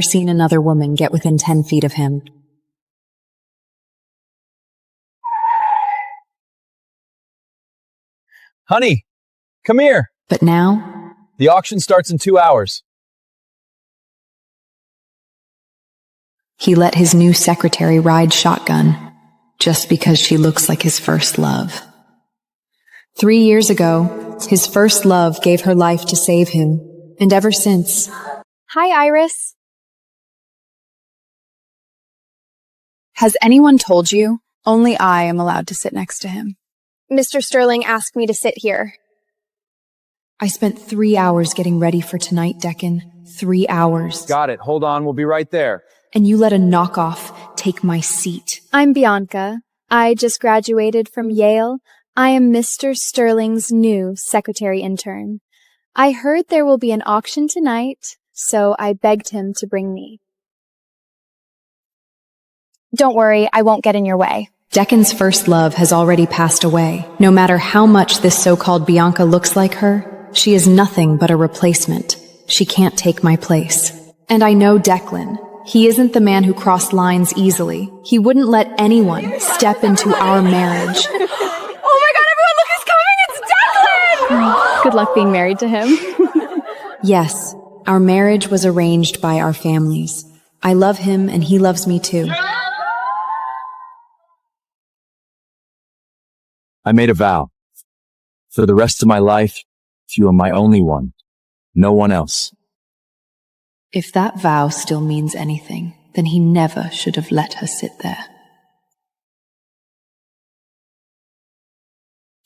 seen another woman get within 10 feet of him. Honey, come here. But now, The auction starts in 2 hours. he let his new secretary ride shotgun just because she looks like his first love. 3 years ago, his first love gave her life to save him, and ever since... Hi, Iris. Has anyone told you? Only I am allowed to sit next to him. Mr. Sterling asked me to sit here. I spent 3 hours getting ready for tonight, Deccan. 3 hours. Got it. Hold on. We'll be right there. And you let a knockoff take my seat. I'm Bianca. I just graduated from Yale. I am Mr. Sterling's new secretary intern. I heard there will be an auction tonight, so I begged him to bring me. Don't worry, I won't get in your way. Deccan's first love has already passed away. No matter how much this so-called Bianca looks like her, she is nothing but a replacement. She can't take my place. And I know Declan. He isn't the man who crossed lines easily. He wouldn't let anyone step into our marriage. Oh my god, everyone, look who's coming! It's Declan! Good luck being married to him. Yes, our marriage was arranged by our families. I love him and he loves me too. I made a vow. For the rest of my life, you are my only one. No one else. If that vow still means anything, then he never should have let her sit there.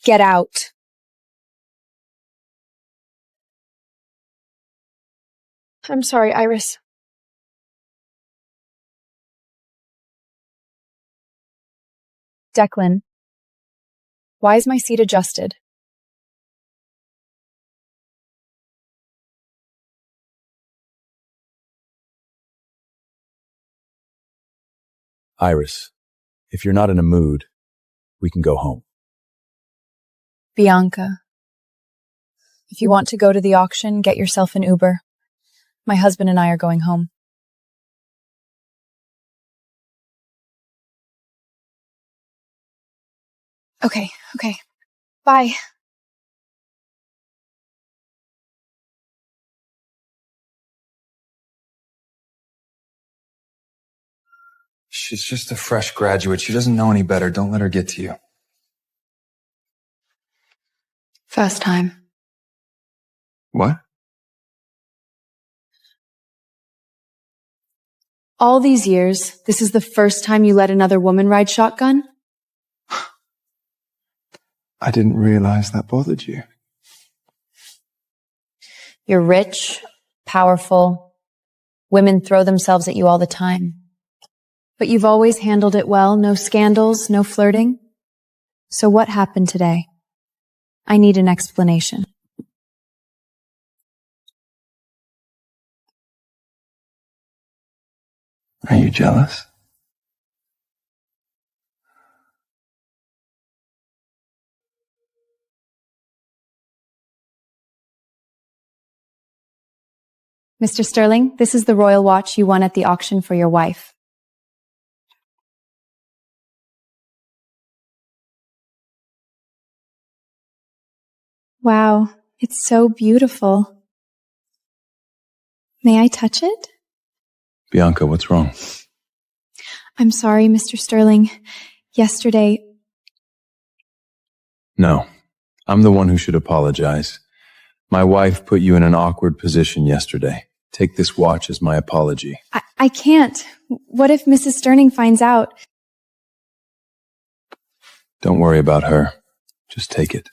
Get out. I'm sorry, Iris. Declan, why is my seat adjusted? Iris, if you're not in a mood, we can go home. Bianca, if you want to go to the auction, get yourself an Uber. My husband and I are going home. Okay. Bye. She's just a fresh graduate. She doesn't know any better. Don't let her get to you. First time. What? All these years, this is the first time you let another woman ride shotgun? I didn't realize that bothered you. You're rich, powerful. Women throw themselves at you all the time. But you've always handled it well. No scandals, no flirting. So what happened today? I need an explanation. Are you jealous? Mr. Sterling, this is the royal watch you won at the auction for your wife. Wow, it's so beautiful. May I touch it? Bianca, what's wrong? I'm sorry, Mr. Sterling. Yesterday... No, I'm the one who should apologize. My wife put you in an awkward position yesterday. Take this watch as my apology. I can't. What if Mrs. Sterling finds out? Don't worry about her. Just take it.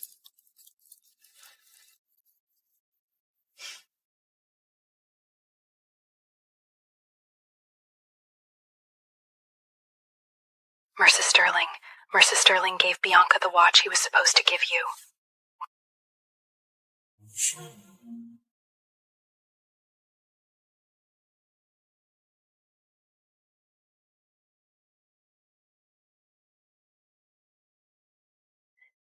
Mercer Sterling gave Bianca the watch he was supposed to give you.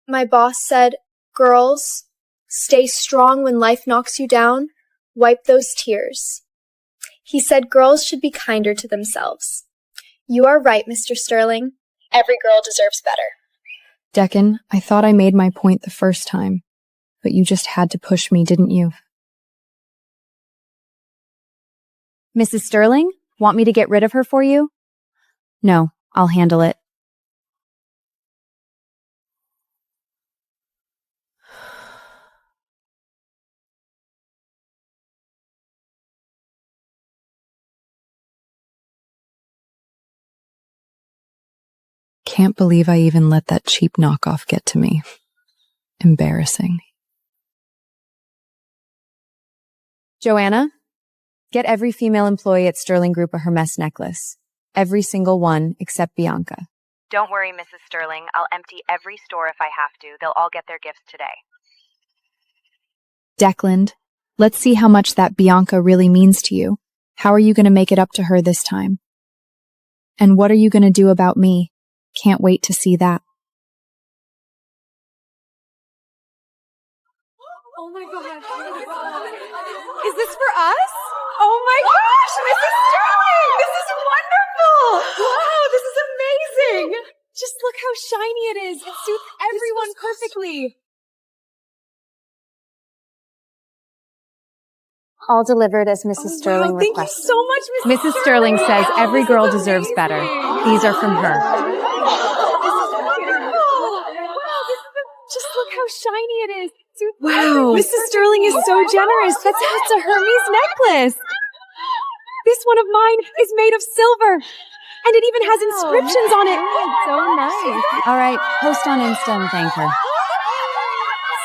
My boss said, "Girls, stay strong when life knocks you down. Wipe those tears." He said girls should be kinder to themselves. You are right, Mr. Sterling. Every girl deserves better. Deccan, I thought I made my point the first time, but you just had to push me, didn't you? Mrs. Sterling, want me to get rid of her for you? No, I'll handle it. Can't believe I even let that cheap knockoff get to me. Embarrassing. Joanna, get every female employee at Sterling Group a Hermes necklace. Every single one except Bianca. Don't worry, Mrs. Sterling. I'll empty every store if I have to. They'll all get their gifts today. Declan, let's see how much that Bianca really means to you. How are you going to make it up to her this time? And what are you going to do about me? Can't wait to see that. Oh my gosh. Is this for us? Oh my gosh, Mrs. Sterling! This is wonderful! Wow, this is amazing! Just look how shiny it is. It suits everyone perfectly. All delivered as Mrs. Sterling Wow, thank you requested. so much, Mrs. Sterling says every girl deserves better. These are from her. Just look how shiny it is. Wow. Mrs. Sterling is so generous. That's a Hermes necklace. This one of mine is made of silver. And it even has inscriptions on it. So nice. All right, post on Insta and thank her.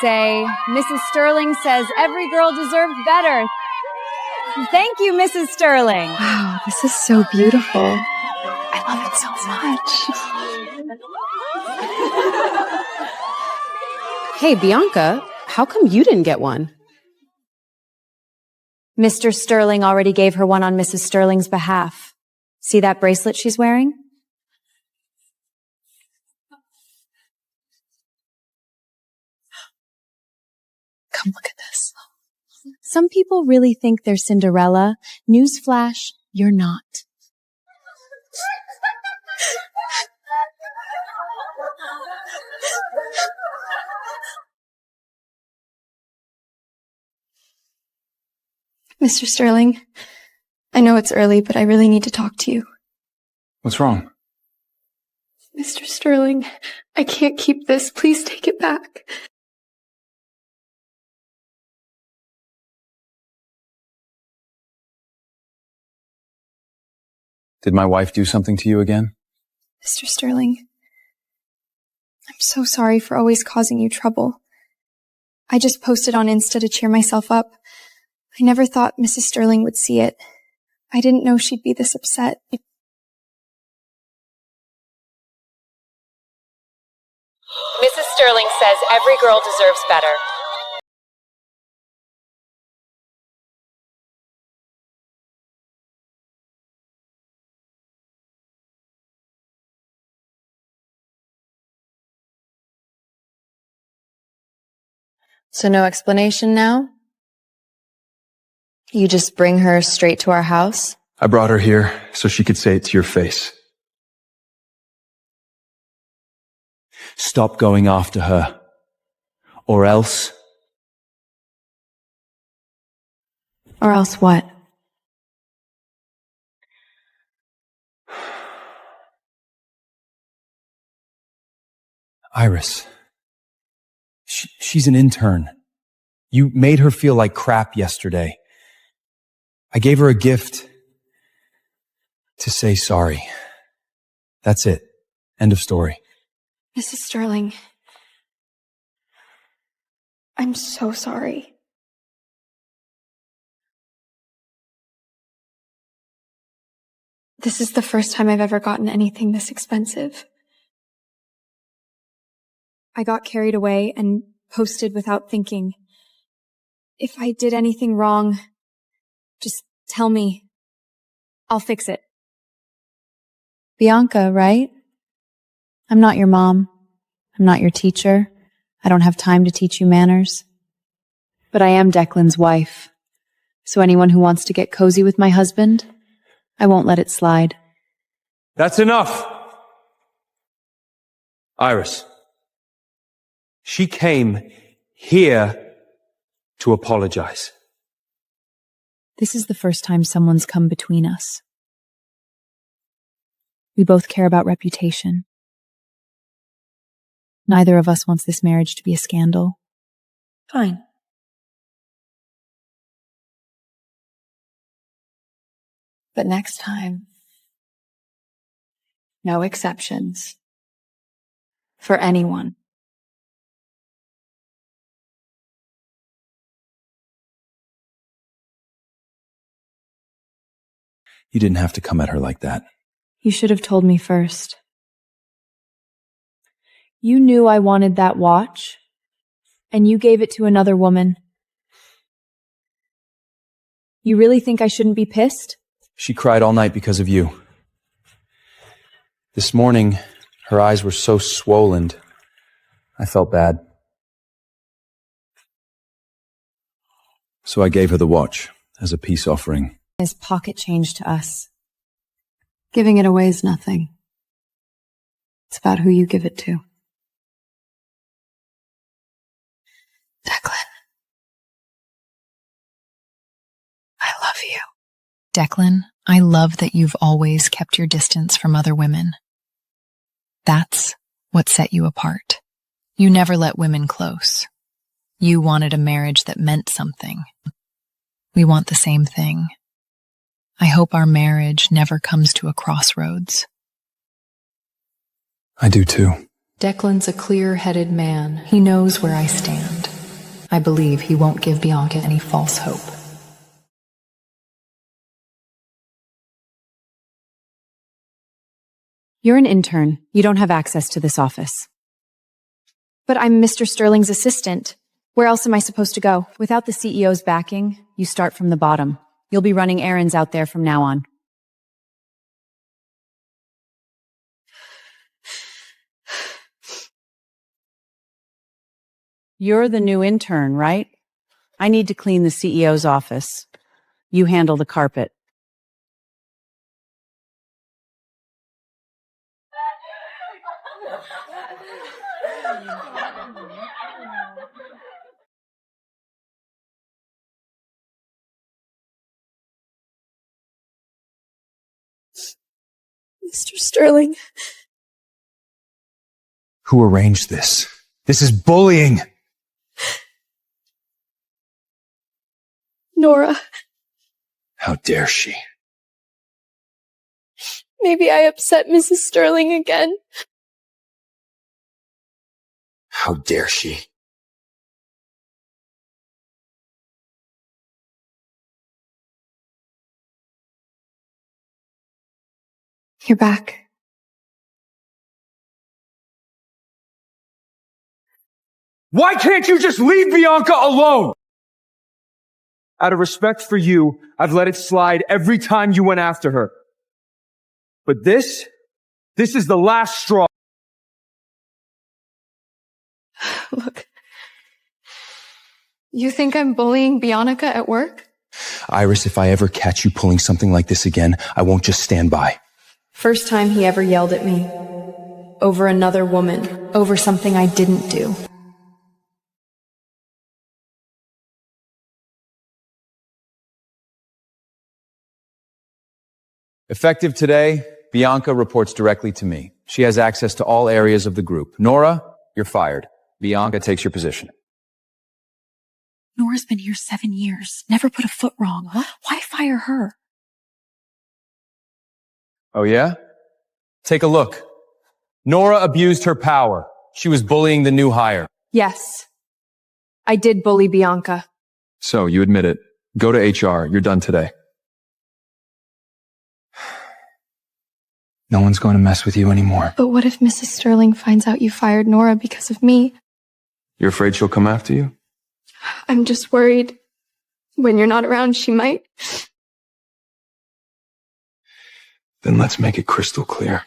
Say, Mrs. Sterling says every girl deserves better. Thank you, Mrs. Sterling. Wow, this is so beautiful. I love it so much. Hey, Bianca, how come you didn't get one? Mr. Sterling already gave her one on Mrs. Sterling's behalf. See that bracelet she's wearing? Come look at this. Some people really think they're Cinderella. Newsflash, you're not. Mr. Sterling, I know it's early, but I really need to talk to you. What's wrong? Mr. Sterling, I can't keep this. Please take it back. Did my wife do something to you again? Mr. Sterling, I'm so sorry for always causing you trouble. I just posted on Insta to cheer myself up. I never thought Mrs. Sterling would see it. I didn't know she'd be this upset. Mrs. Sterling says every girl deserves better. So no explanation now? You just bring her straight to our house? I brought her here so she could say it to your face. Stop going after her. Or else... Or else what? Iris. She's an intern. You made her feel like crap yesterday. I gave her a gift to say sorry. That's it. End of story. Mrs. Sterling, I'm so sorry. This is the first time I've ever gotten anything this expensive. I got carried away and posted without thinking. If I did anything wrong, just tell me. I'll fix it. Bianca, right? I'm not your mom. I'm not your teacher. I don't have time to teach you manners. But I am Declan's wife. So anyone who wants to get cozy with my husband, I won't let it slide. That's enough! Iris. She came here to apologize. This is the first time someone's come between us. We both care about reputation. Neither of us wants this marriage to be a scandal. Fine. But next time, no exceptions. For anyone. You didn't have to come at her like that. You should have told me first. You knew I wanted that watch, and you gave it to another woman. You really think I shouldn't be pissed? She cried all night because of you. This morning, her eyes were so swollen. I felt bad. So I gave her the watch as a peace offering. As pocket change to us. Giving it away is nothing. It's about who you give it to. Declan. I love you. Declan, I love that you've always kept your distance from other women. That's what set you apart. You never let women close. You wanted a marriage that meant something. We want the same thing. I hope our marriage never comes to a crossroads. I do too. Declan's a clear-headed man. He knows where I stand. I believe he won't give Bianca any false hope. You're an intern. You don't have access to this office. But I'm Mr. Sterling's assistant. Where else am I supposed to go? Without the CEO's backing, you start from the bottom. You'll be running errands out there from now on. You're the new intern, right? I need to clean the CEO's office. You handle the carpet. Mr. Sterling. Who arranged this? This is bullying! Nora. How dare she? Maybe I upset Mrs. Sterling again. How dare she? You're back. Why can't you just leave Bianca alone? Out of respect for you, I've let it slide every time you went after her. But this is the last straw. Look. You think I'm bullying Bianca at work? Iris, if I ever catch you pulling something like this again, I won't just stand by. First time he ever yelled at me. Over another woman. Over something I didn't do. Effective today, Bianca reports directly to me. She has access to all areas of the group. Nora, you're fired. Bianca takes your position. Nora's been here 7 years. Never put a foot wrong. Why fire her? Oh yeah? Take a look. Nora abused her power. She was bullying the new hire. Yes. I did bully Bianca. So, you admit it. Go to HR. You're done today. No one's going to mess with you anymore. But what if Mrs. Sterling finds out you fired Nora because of me? You're afraid she'll come after you? I'm just worried. When you're not around, she might. Then let's make it crystal clear.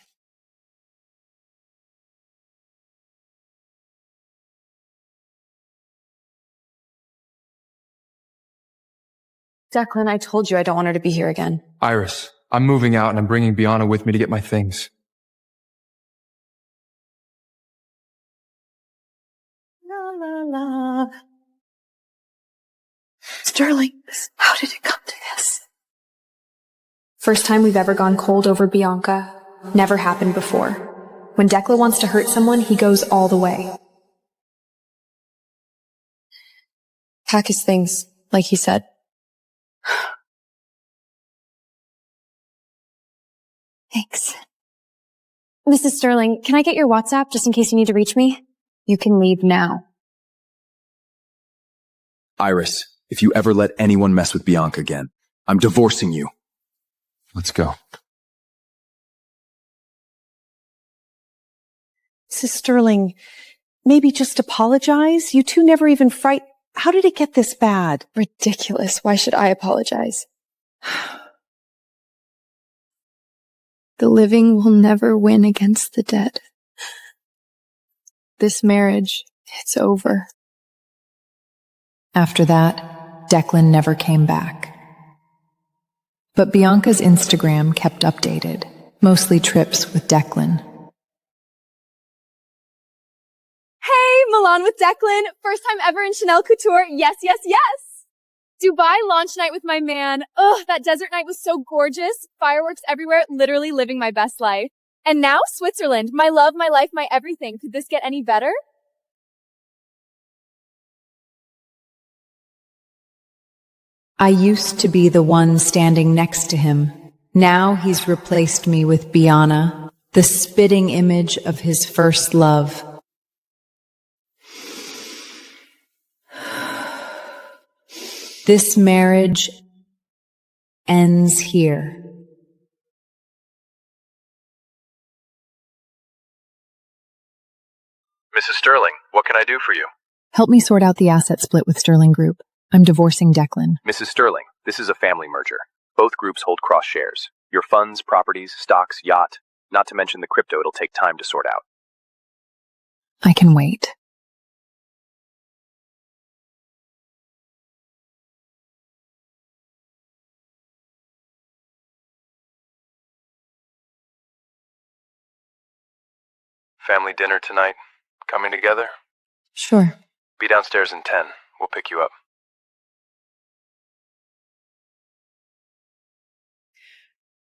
Declan, I told you I don't want her to be here again. Iris, I'm moving out and I'm bringing Bianca with me to get my things. La la la. Sterling, how did it come to this? First time we've ever gone cold over Bianca. Never happened before. When Declan wants to hurt someone, he goes all the way. Pack his things, like he said. Thanks. Mrs. Sterling, can I get your WhatsApp just in case you need to reach me? You can leave now. Iris, if you ever let anyone mess with Bianca again, I'm divorcing you. Let's go. Mrs. Sterling, maybe just apologize? You two never even How did it get this bad? Ridiculous. Why should I apologize? The living will never win against the dead. This marriage, it's over. After that, Declan never came back. But Bianca's Instagram kept updated, mostly trips with Declan. Hey, Milan with Declan. First time ever in Chanel Couture. Yes, yes, yes. Dubai launch night with my man. Ugh, that desert night was so gorgeous. Fireworks everywhere, literally living my best life. And now Switzerland. My love, my life, my everything. Could this get any better? I used to be the one standing next to him. Now he's replaced me with Bianca, the spitting image of his first love. This marriage ends here. Mrs. Sterling, what can I do for you? Help me sort out the asset split with Sterling Group. I'm divorcing Declan. Mrs. Sterling, this is a family merger. Both groups hold cross shares. Your funds, properties, stocks, yacht, not to mention the crypto it'll take time to sort out. I can wait. Family dinner tonight. Coming together? Sure. Be downstairs in 10. We'll pick you up.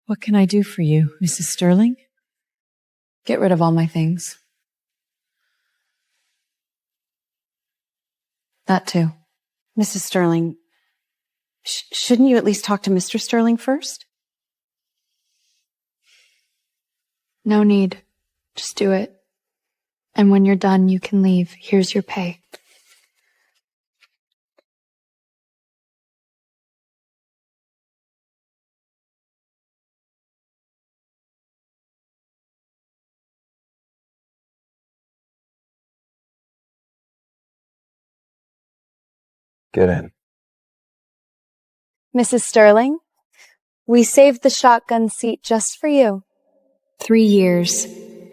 What can I do for you, Mrs. Sterling? Get rid of all my things. That too. Mrs. Sterling, shouldn't you at least talk to Mr. Sterling first? No need. Just do it. And when you're done, you can leave. Here's your pay. Get in. Mrs. Sterling, we saved the shotgun seat just for you. 3 years.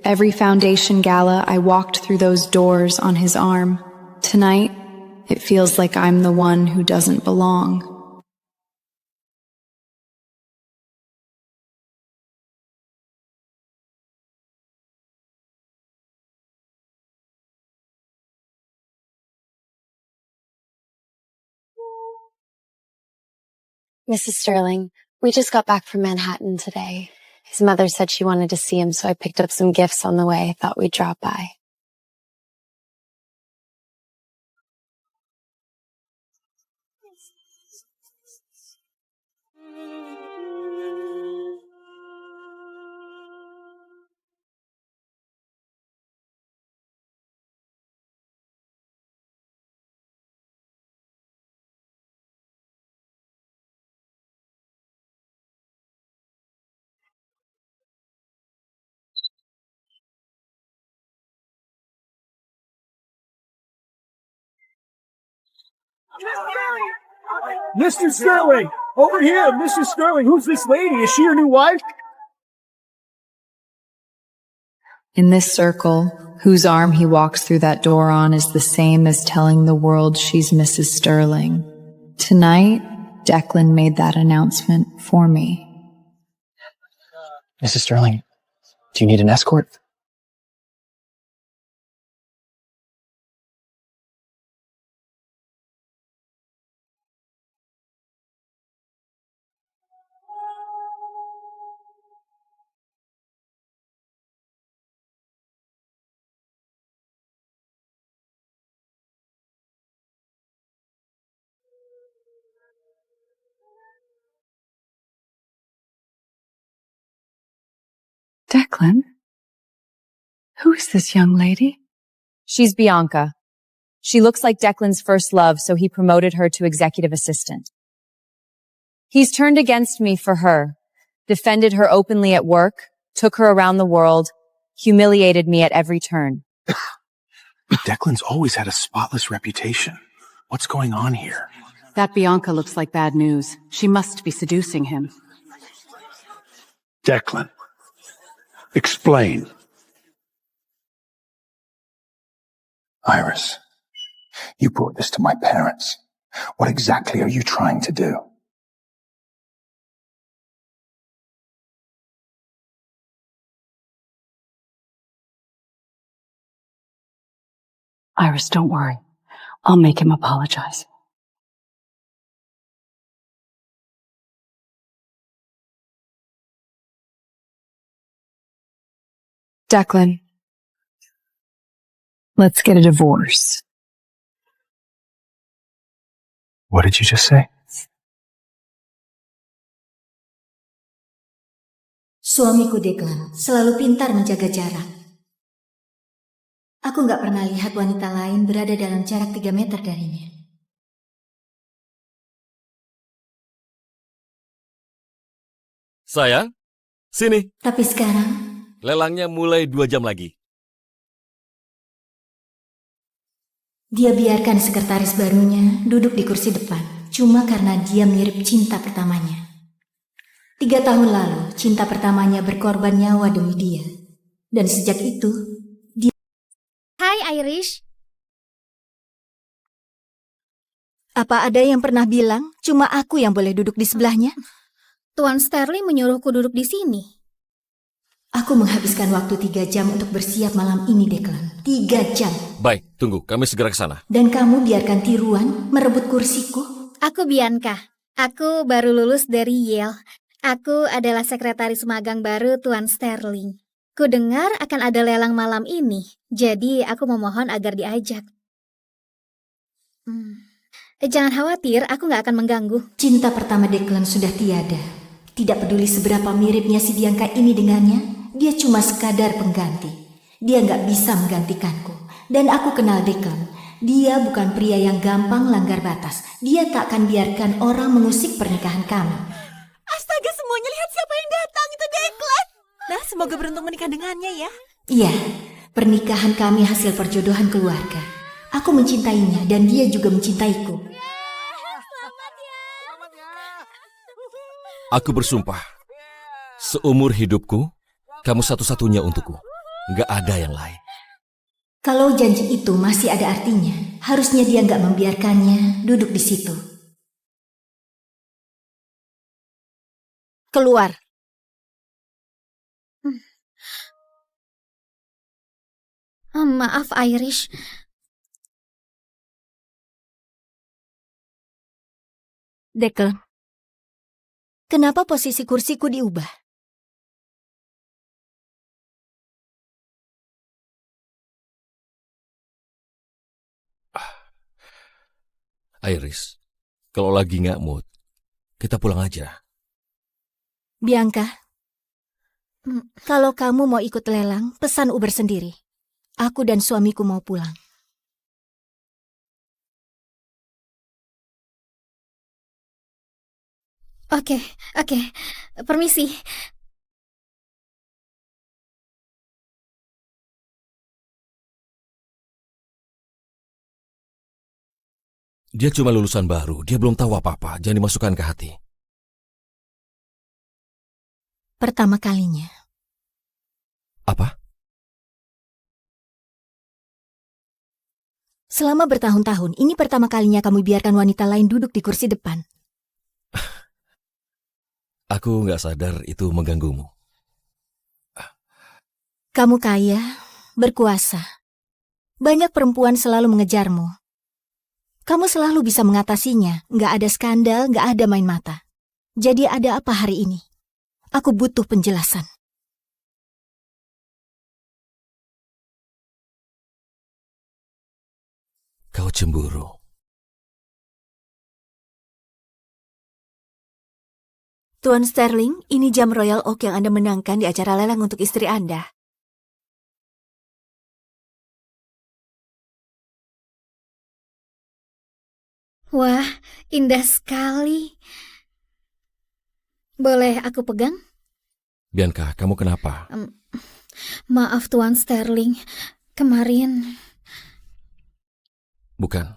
Every foundation gala, I walked through those doors on his arm. Tonight, it feels like I'm the one who doesn't belong. Mrs. Sterling, we just got back from Manhattan today. His mother said she wanted to see him, so I picked up some gifts on the way. Thought we'd drop by. Mr. Sterling! Over here, Mrs. Sterling! Who's this lady? Is she your new wife? In this circle, whose arm he walks through that door on is the same as telling the world she's Mrs. Sterling. Tonight, Declan made that announcement for me. Mrs. Sterling, do you need an escort? Declan? Who is this young lady? She's Bianca. She looks like Declan's first love, so he promoted her to executive assistant. He's turned against me for her, defended her openly at work, took her around the world, humiliated me at every turn. Declan's always had a spotless reputation. What's going on here? That Bianca looks like bad news. She must be seducing him. Declan, explain. Iris, you brought this to my parents. What exactly are you trying to do? Iris, don't worry. I'll make him apologize. Declan, let's get a divorce. What did you just say? Suamiku Declan selalu pintar menjaga jarak. Aku nggak pernah lihat wanita lain berada dalam jarak 3 meter darinya. Sayang, sini. Tapi sekarang, Lelangnya mulai 2 jam lagi. dia biarkan sekretaris barunya duduk di kursi depan, cuma karena dia mirip cinta pertamanya. 3 tahun lalu, cinta pertamanya berkorban nyawa demi dia. Dan sejak itu, dia... Hai Irish. Apa ada yang pernah bilang, cuma aku yang boleh duduk di sebelahnya? Tuan Sterling menyuruhku duduk di sini. Aku menghabiskan waktu 3 jam untuk bersiap malam ini, Declan. 3 jam. Baik, tunggu. Kami segera ke sana. Dan kamu biarkan tiruan merebut kursiku? Aku Bianca. Aku baru lulus dari Yale. Aku adalah sekretaris magang baru Tuan Sterling. Ku dengar akan ada lelang malam ini, jadi aku memohon agar diajak. Jangan khawatir, aku nggak akan mengganggu. Cinta pertama Declan sudah tiada. Tidak peduli seberapa miripnya si Bianca ini dengannya, dia cuma sekadar pengganti. Dia nggak bisa menggantikanku. Dan aku kenal Declan. Dia bukan pria yang gampang langgar batas. Dia tak akan biarkan orang mengusik pernikahan kami. Astaga, semuanya lihat siapa yang datang, itu Declan. Nah, semoga beruntung menikah dengannya ya. Iya, pernikahan kami hasil perjodohan keluarga. Aku mencintainya dan dia juga mencintaiku. Aku bersumpah, seumur hidupku, kamu satu-satunya untukku. Nggak ada yang lain. Kalau janji itu masih ada artinya, harusnya dia nggak membiarkannya duduk di situ. Keluar. Maaf, Irish. Declan, kenapa posisi kursiku diubah? Iris, kalau lagi nggak mood, kita pulang aja. Bianca, kalau kamu mau ikut lelang, pesan Uber sendiri. Aku dan suamiku mau pulang. Oke. Permisi. Dia cuma lulusan baru, dia belum tahu apa-apa, jangan dimasukkan ke hati. Pertama kalinya. Apa? Selama bertahun-tahun, ini pertama kalinya kamu biarkan wanita lain duduk di kursi depan. Aku nggak sadar itu mengganggumu. Kamu kaya, berkuasa. Banyak perempuan selalu mengejarmu. Kamu selalu bisa mengatasinya. Nggak ada skandal, nggak ada main mata. Jadi ada apa hari ini? Aku butuh penjelasan. Kau cemburu. Tuan Sterling, ini jam Royal Oak yang Anda menangkan di acara lelang untuk istri Anda. Wah, indah sekali. Boleh aku pegang? Bianca, kamu kenapa? Maaf Tuan Sterling, kemarin... Bukan.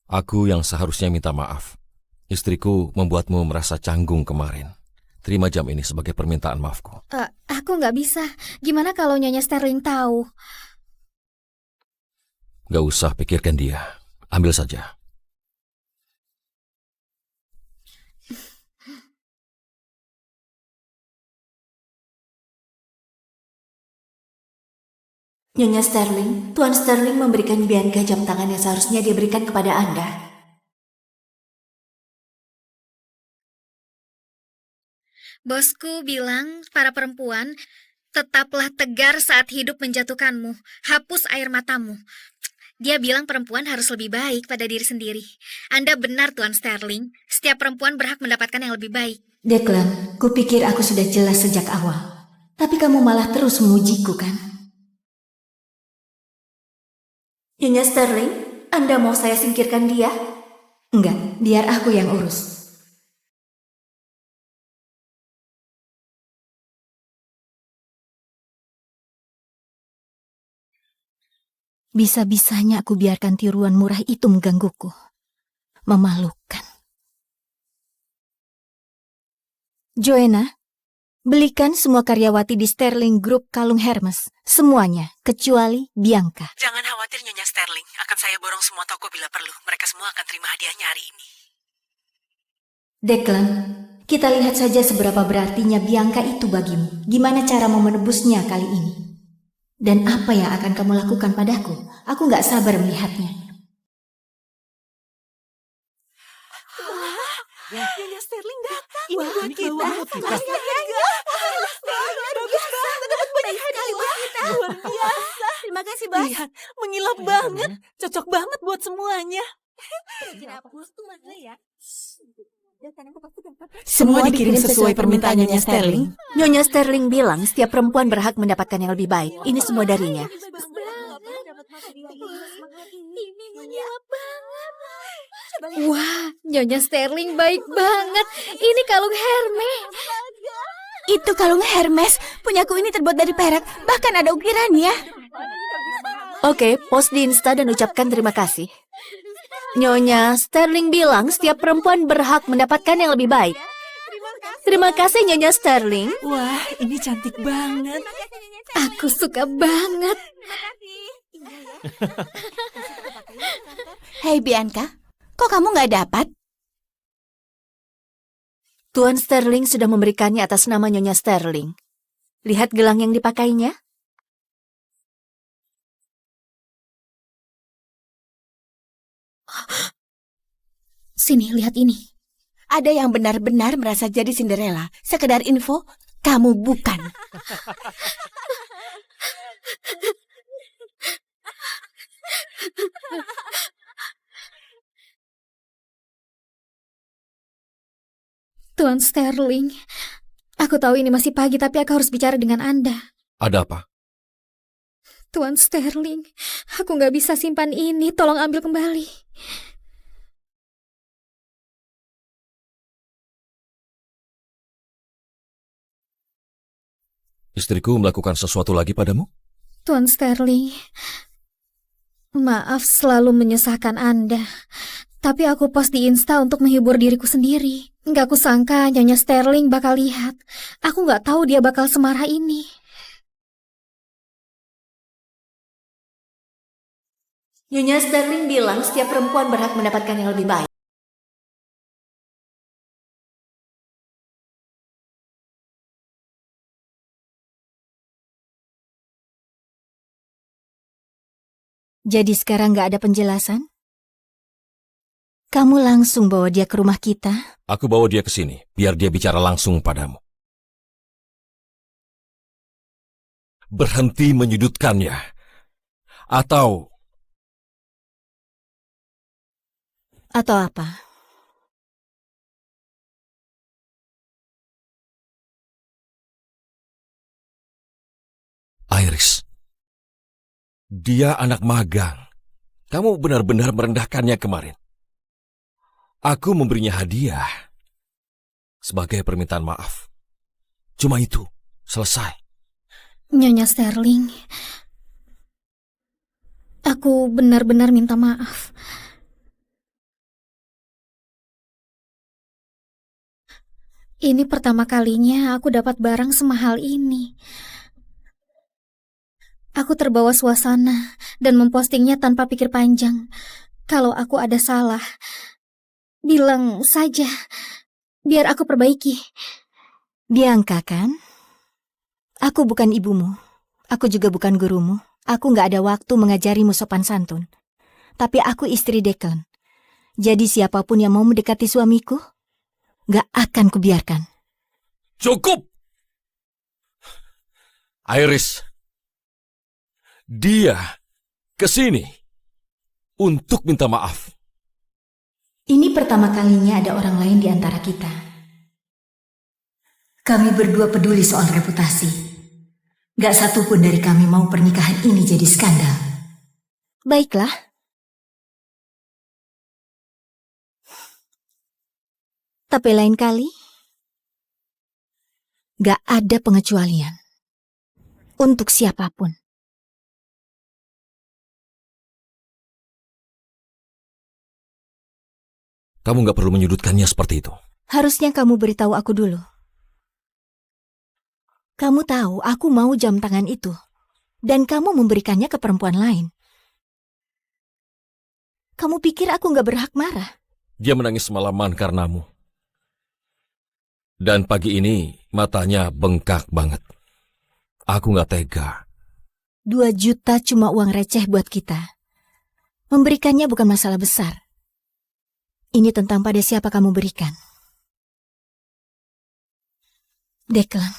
Aku yang seharusnya minta maaf. Istriku membuatmu merasa canggung kemarin. Terima jam ini sebagai permintaan maafku. Aku nggak bisa. Gimana kalau Nyonya Sterling tahu? Gak usah pikirkan dia. Ambil saja. Nyonya Sterling, Tuan Sterling memberikan Bianca jam tangan yang seharusnya dia berikan kepada Anda. Bosku bilang, para perempuan, tetaplah tegar saat hidup menjatuhkanmu. Hapus air matamu. Dia bilang perempuan harus lebih baik pada diri sendiri. Anda benar, Tuan Sterling. Setiap perempuan berhak mendapatkan yang lebih baik. Declan, kupikir aku sudah jelas sejak awal. Tapi kamu malah terus memujiku, kan? Nyonya Sterling, Anda mau saya singkirkan dia? Enggak, biar aku yang urus. Bisa-bisanya aku biarkan tiruan murah itu menggangguku. Memalukan. Joanna, belikan semua karyawati di Sterling Group kalung Hermes. Semuanya, kecuali Bianca. Jangan khawatir Nyonya Sterling. Akan saya borong semua toko bila perlu. Mereka semua akan terima hadiahnya hari ini. Declan, kita lihat saja seberapa berartinya Bianca itu bagimu. Gimana caramu menebusnya kali ini? Dan apa yang akan kamu lakukan padaku? Aku nggak sabar melihatnya. Nyonya Sterling datang. Ini buat kita. Bagus banget. Dapat banyak hadiah buat kita. Luar biasa. Terima kasih, Bos. Lihat, mengilap banget. Cocok banget buat semuanya. Semua dikirim sesuai permintaan Nyonya Sterling. Nyonya Sterling bilang setiap perempuan berhak mendapatkan yang lebih baik. Ini semua darinya. Wah, Nyonya Sterling baik banget. Ini kalung Hermes. Itu kalung Hermes. Punyaku ini terbuat dari perak. Bahkan ada ukirannya. Oke, post di Insta dan ucapkan terima kasih. Nyonya Sterling bilang setiap perempuan berhak mendapatkan yang lebih baik. Terima kasih Nyonya Sterling. Wah, ini cantik banget. Aku suka banget. Hei Bianca, kok kamu nggak dapat? Tuan Sterling sudah memberikannya atas nama Nyonya Sterling. Lihat gelang yang dipakainya. Sini, lihat ini. Ada yang benar-benar merasa jadi Cinderella. Sekedar info, kamu bukan. Tuan Sterling, aku tahu ini masih pagi tapi aku harus bicara dengan Anda. Ada apa? Tuan Sterling, aku nggak bisa simpan ini. Tolong ambil kembali. Istriku melakukan sesuatu lagi padamu? Tuan Sterling, maaf selalu menyusahkan Anda. Tapi aku post di Insta untuk menghibur diriku sendiri. Nggak kusangka Nyonya Sterling bakal lihat. Aku nggak tahu dia bakal semarah ini. Nyonya Sterling bilang setiap perempuan berhak mendapatkan yang lebih baik. Jadi sekarang nggak ada penjelasan? Kamu langsung bawa dia ke rumah kita? Aku bawa dia ke sini, biar dia bicara langsung padamu. Berhenti menyudutkannya. Atau apa? Iris, dia anak magang. Kamu benar-benar merendahkannya kemarin. Aku memberinya hadiah sebagai permintaan maaf. Cuma itu, selesai. Nyonya Sterling, aku benar-benar minta maaf. Ini pertama kalinya aku dapat barang semahal ini. Aku terbawa suasana dan mempostingnya tanpa pikir panjang. Kalau aku ada salah, bilang saja, biar aku perbaiki. Bianca kan? Aku bukan ibumu. Aku juga bukan gurumu. Aku nggak ada waktu mengajarimu sopan santun. Tapi aku istri Declan. Jadi siapapun yang mau mendekati suamiku, nggak akan kubiarkan. Cukup! Iris, dia kesini untuk minta maaf. Ini pertama kalinya ada orang lain di antara kita. Kami berdua peduli soal reputasi. Gak satupun dari kami mau pernikahan ini jadi skandal. Baiklah. Tapi lain kali, gak ada pengecualian. Untuk siapapun. Kamu gak perlu menyudutkannya seperti itu. Harusnya kamu beritahu aku dulu. Kamu tahu aku mau jam tangan itu. Dan kamu memberikannya ke perempuan lain. Kamu pikir aku gak berhak marah? Dia menangis semalaman karenamu. Dan pagi ini matanya bengkak banget. Aku gak tega. 2 juta cuma uang receh buat kita. Memberikannya bukan masalah besar. Ini tentang pada siapa kamu berikan. Declan.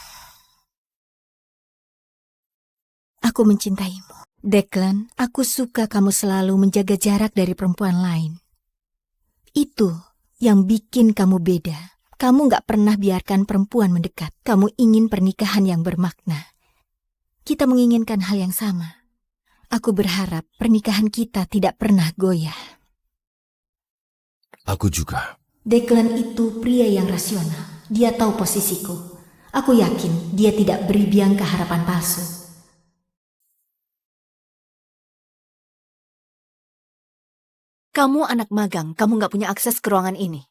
Aku mencintaimu. Declan, aku suka kamu selalu menjaga jarak dari perempuan lain. Itu yang bikin kamu beda. Kamu gak pernah biarkan perempuan mendekat. Kamu ingin pernikahan yang bermakna. Kita menginginkan hal yang sama. Aku berharap pernikahan kita tidak pernah goyah. Aku juga. Declan itu pria yang rasional. Dia tahu posisiku. Aku yakin dia tidak beri Bianca harapan palsu. Kamu anak magang, kamu nggak punya akses ke ruangan ini.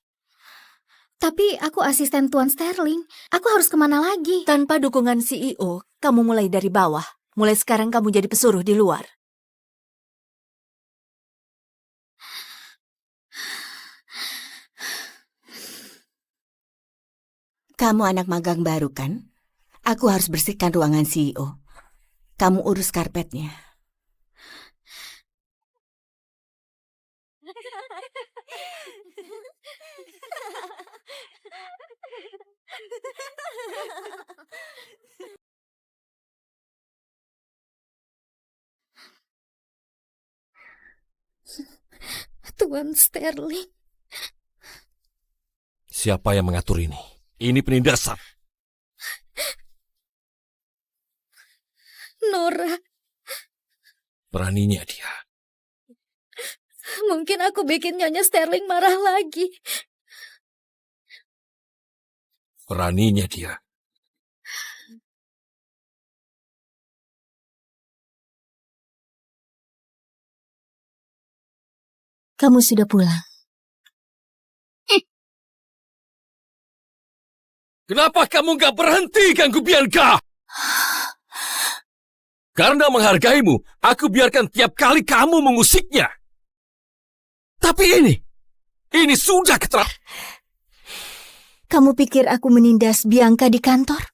Tapi aku asisten Tuan Sterling. Aku harus kemana lagi? Tanpa dukungan CEO, kamu mulai dari bawah. Mulai sekarang kamu jadi pesuruh di luar. Kamu anak magang baru kan? Aku harus bersihkan ruangan CEO. Kamu urus karpetnya. Tuan Sterling. Siapa yang mengatur ini? Ini penindasan. Nora. Beraninya dia. Mungkin aku bikin Nyonya Sterling marah lagi. Beraninya dia. Kamu sudah pulang. Kenapa kamu gak berhenti ganggu Bianca? Karena menghargaimu, aku biarkan tiap kali kamu mengusiknya. Tapi ini sudah keterlaluan. Kamu pikir aku menindas Bianca di kantor?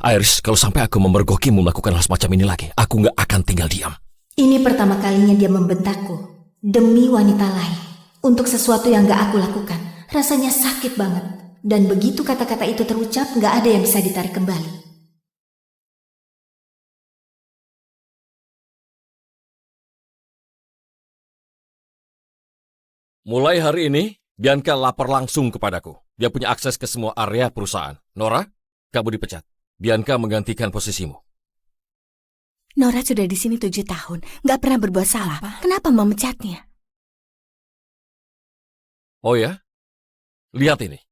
Iris, kalau sampai aku memergokimu melakukan hal semacam ini lagi, aku gak akan tinggal diam. Ini pertama kalinya dia membentakku demi wanita lain untuk sesuatu yang gak aku lakukan. Rasanya sakit banget. Dan begitu kata-kata itu terucap, gak ada yang bisa ditarik kembali. Mulai hari ini, Bianca lapor langsung kepadaku. Dia punya akses ke semua area perusahaan. Nora, kamu dipecat. Bianca menggantikan posisimu. Nora sudah di sini 7 tahun, nggak pernah berbuat salah. Kenapa memecatnya? Oh ya? Lihat ini.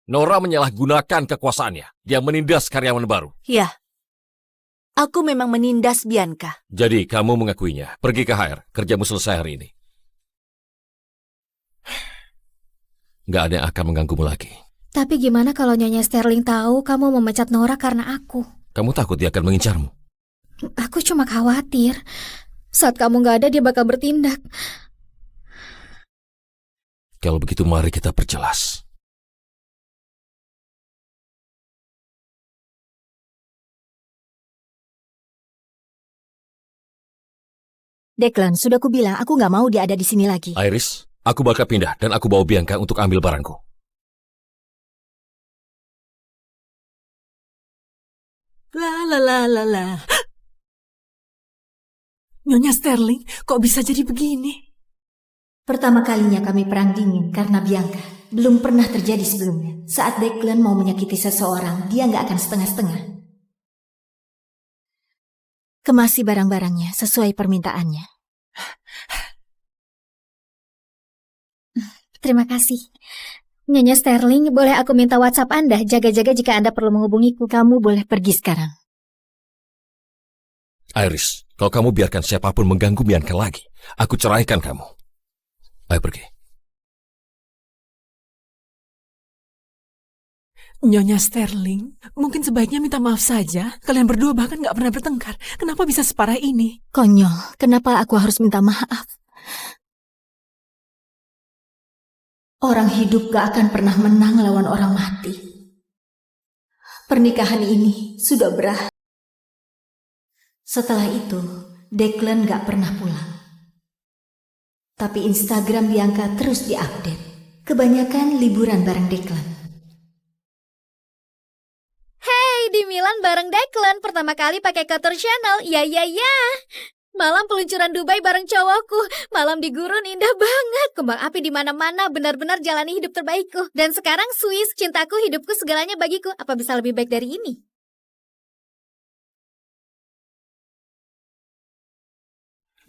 Nora menyalahgunakan kekuasaannya. Dia menindas karyawan baru. Ya, aku memang menindas Bianca. Jadi kamu mengakuinya. Pergi ke HR. Kerjamu selesai hari ini. Nggak ada yang akan mengganggumu lagi. Tapi gimana kalau Nyonya Sterling tahu kamu memecat Nora karena aku? Kamu takut dia akan mengincarmu? Aku cuma khawatir. Saat kamu nggak ada, dia bakal bertindak. Kalau begitu, mari kita perjelas. Declan, sudah kubilang aku nggak mau dia ada di sini lagi. Iris, aku bakal pindah dan aku bawa Bianca untuk ambil barangku. La. Nyonya Sterling, kok bisa jadi begini? Pertama kalinya kami perang dingin karena Bianca. Belum pernah terjadi sebelumnya. Saat Declan mau menyakiti seseorang, dia nggak akan setengah-setengah. Kemasi barang-barangnya sesuai permintaannya. Terima kasih. Nyonya Sterling, boleh aku minta WhatsApp Anda? Jaga-jaga jika Anda perlu menghubungiku. Kamu boleh pergi sekarang. Iris, kalau kamu biarkan siapapun mengganggu Bianca lagi, aku ceraikan kamu. Ayo pergi. Nyonya Sterling, mungkin sebaiknya minta maaf saja. Kalian berdua bahkan gak pernah bertengkar. Kenapa bisa separah ini? Konyol, kenapa aku harus minta maaf? Orang hidup gak akan pernah menang lawan orang mati. Pernikahan ini sudah berakhir. Setelah itu, Declan gak pernah pulang. Tapi Instagram Bianca terus diupdate. Kebanyakan liburan bareng Declan. Hey, di Milan bareng Declan. Pertama kali pakai Couture Channel. Ya. Malam peluncuran Dubai bareng cowokku. Malam di gurun indah banget. Kembang api di mana-mana, benar-benar jalani hidup terbaikku. Dan sekarang Swiss, cintaku, hidupku, segalanya bagiku. Apa bisa lebih baik dari ini?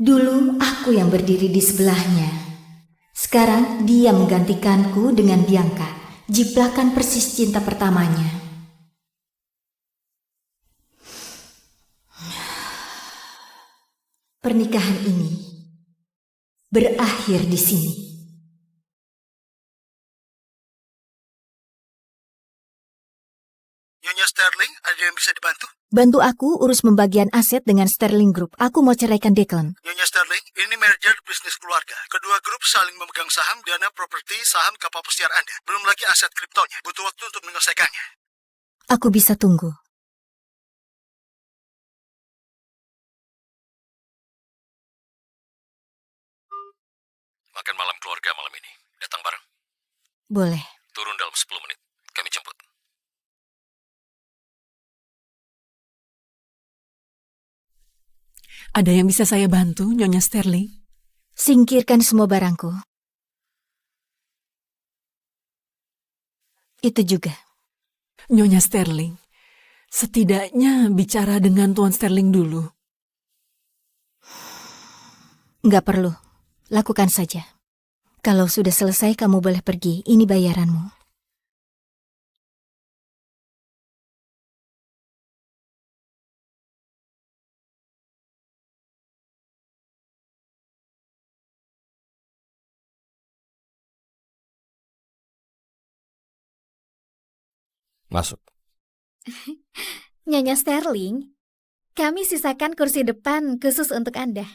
Dulu aku yang berdiri di sebelahnya. Sekarang dia menggantikanku dengan Bianca. Jiplakan persis cinta pertamanya. Pernikahan ini berakhir di sini. Nyonya Sterling, ada yang bisa dibantu? Bantu aku urus pembagian aset dengan Sterling Group. Aku mau ceraikan Declan. Nyonya Sterling, ini merger bisnis keluarga. Kedua grup saling memegang saham, dana properti, saham kapal pesiar Anda. Belum lagi aset kriptonya. Butuh waktu untuk menyelesaikannya. Aku bisa tunggu. Makan malam keluarga malam ini. Datang bareng. Boleh. Turun dalam 10 menit. Kami jemput. Ada yang bisa saya bantu, Nyonya Sterling? Singkirkan semua barangku. Itu juga. Nyonya Sterling, setidaknya bicara dengan Tuan Sterling dulu. Nggak perlu. Lakukan saja. Kalau sudah selesai, kamu boleh pergi. Ini bayaranmu. Masuk. Nyonya Sterling, kami sisakan kursi depan khusus untuk Anda.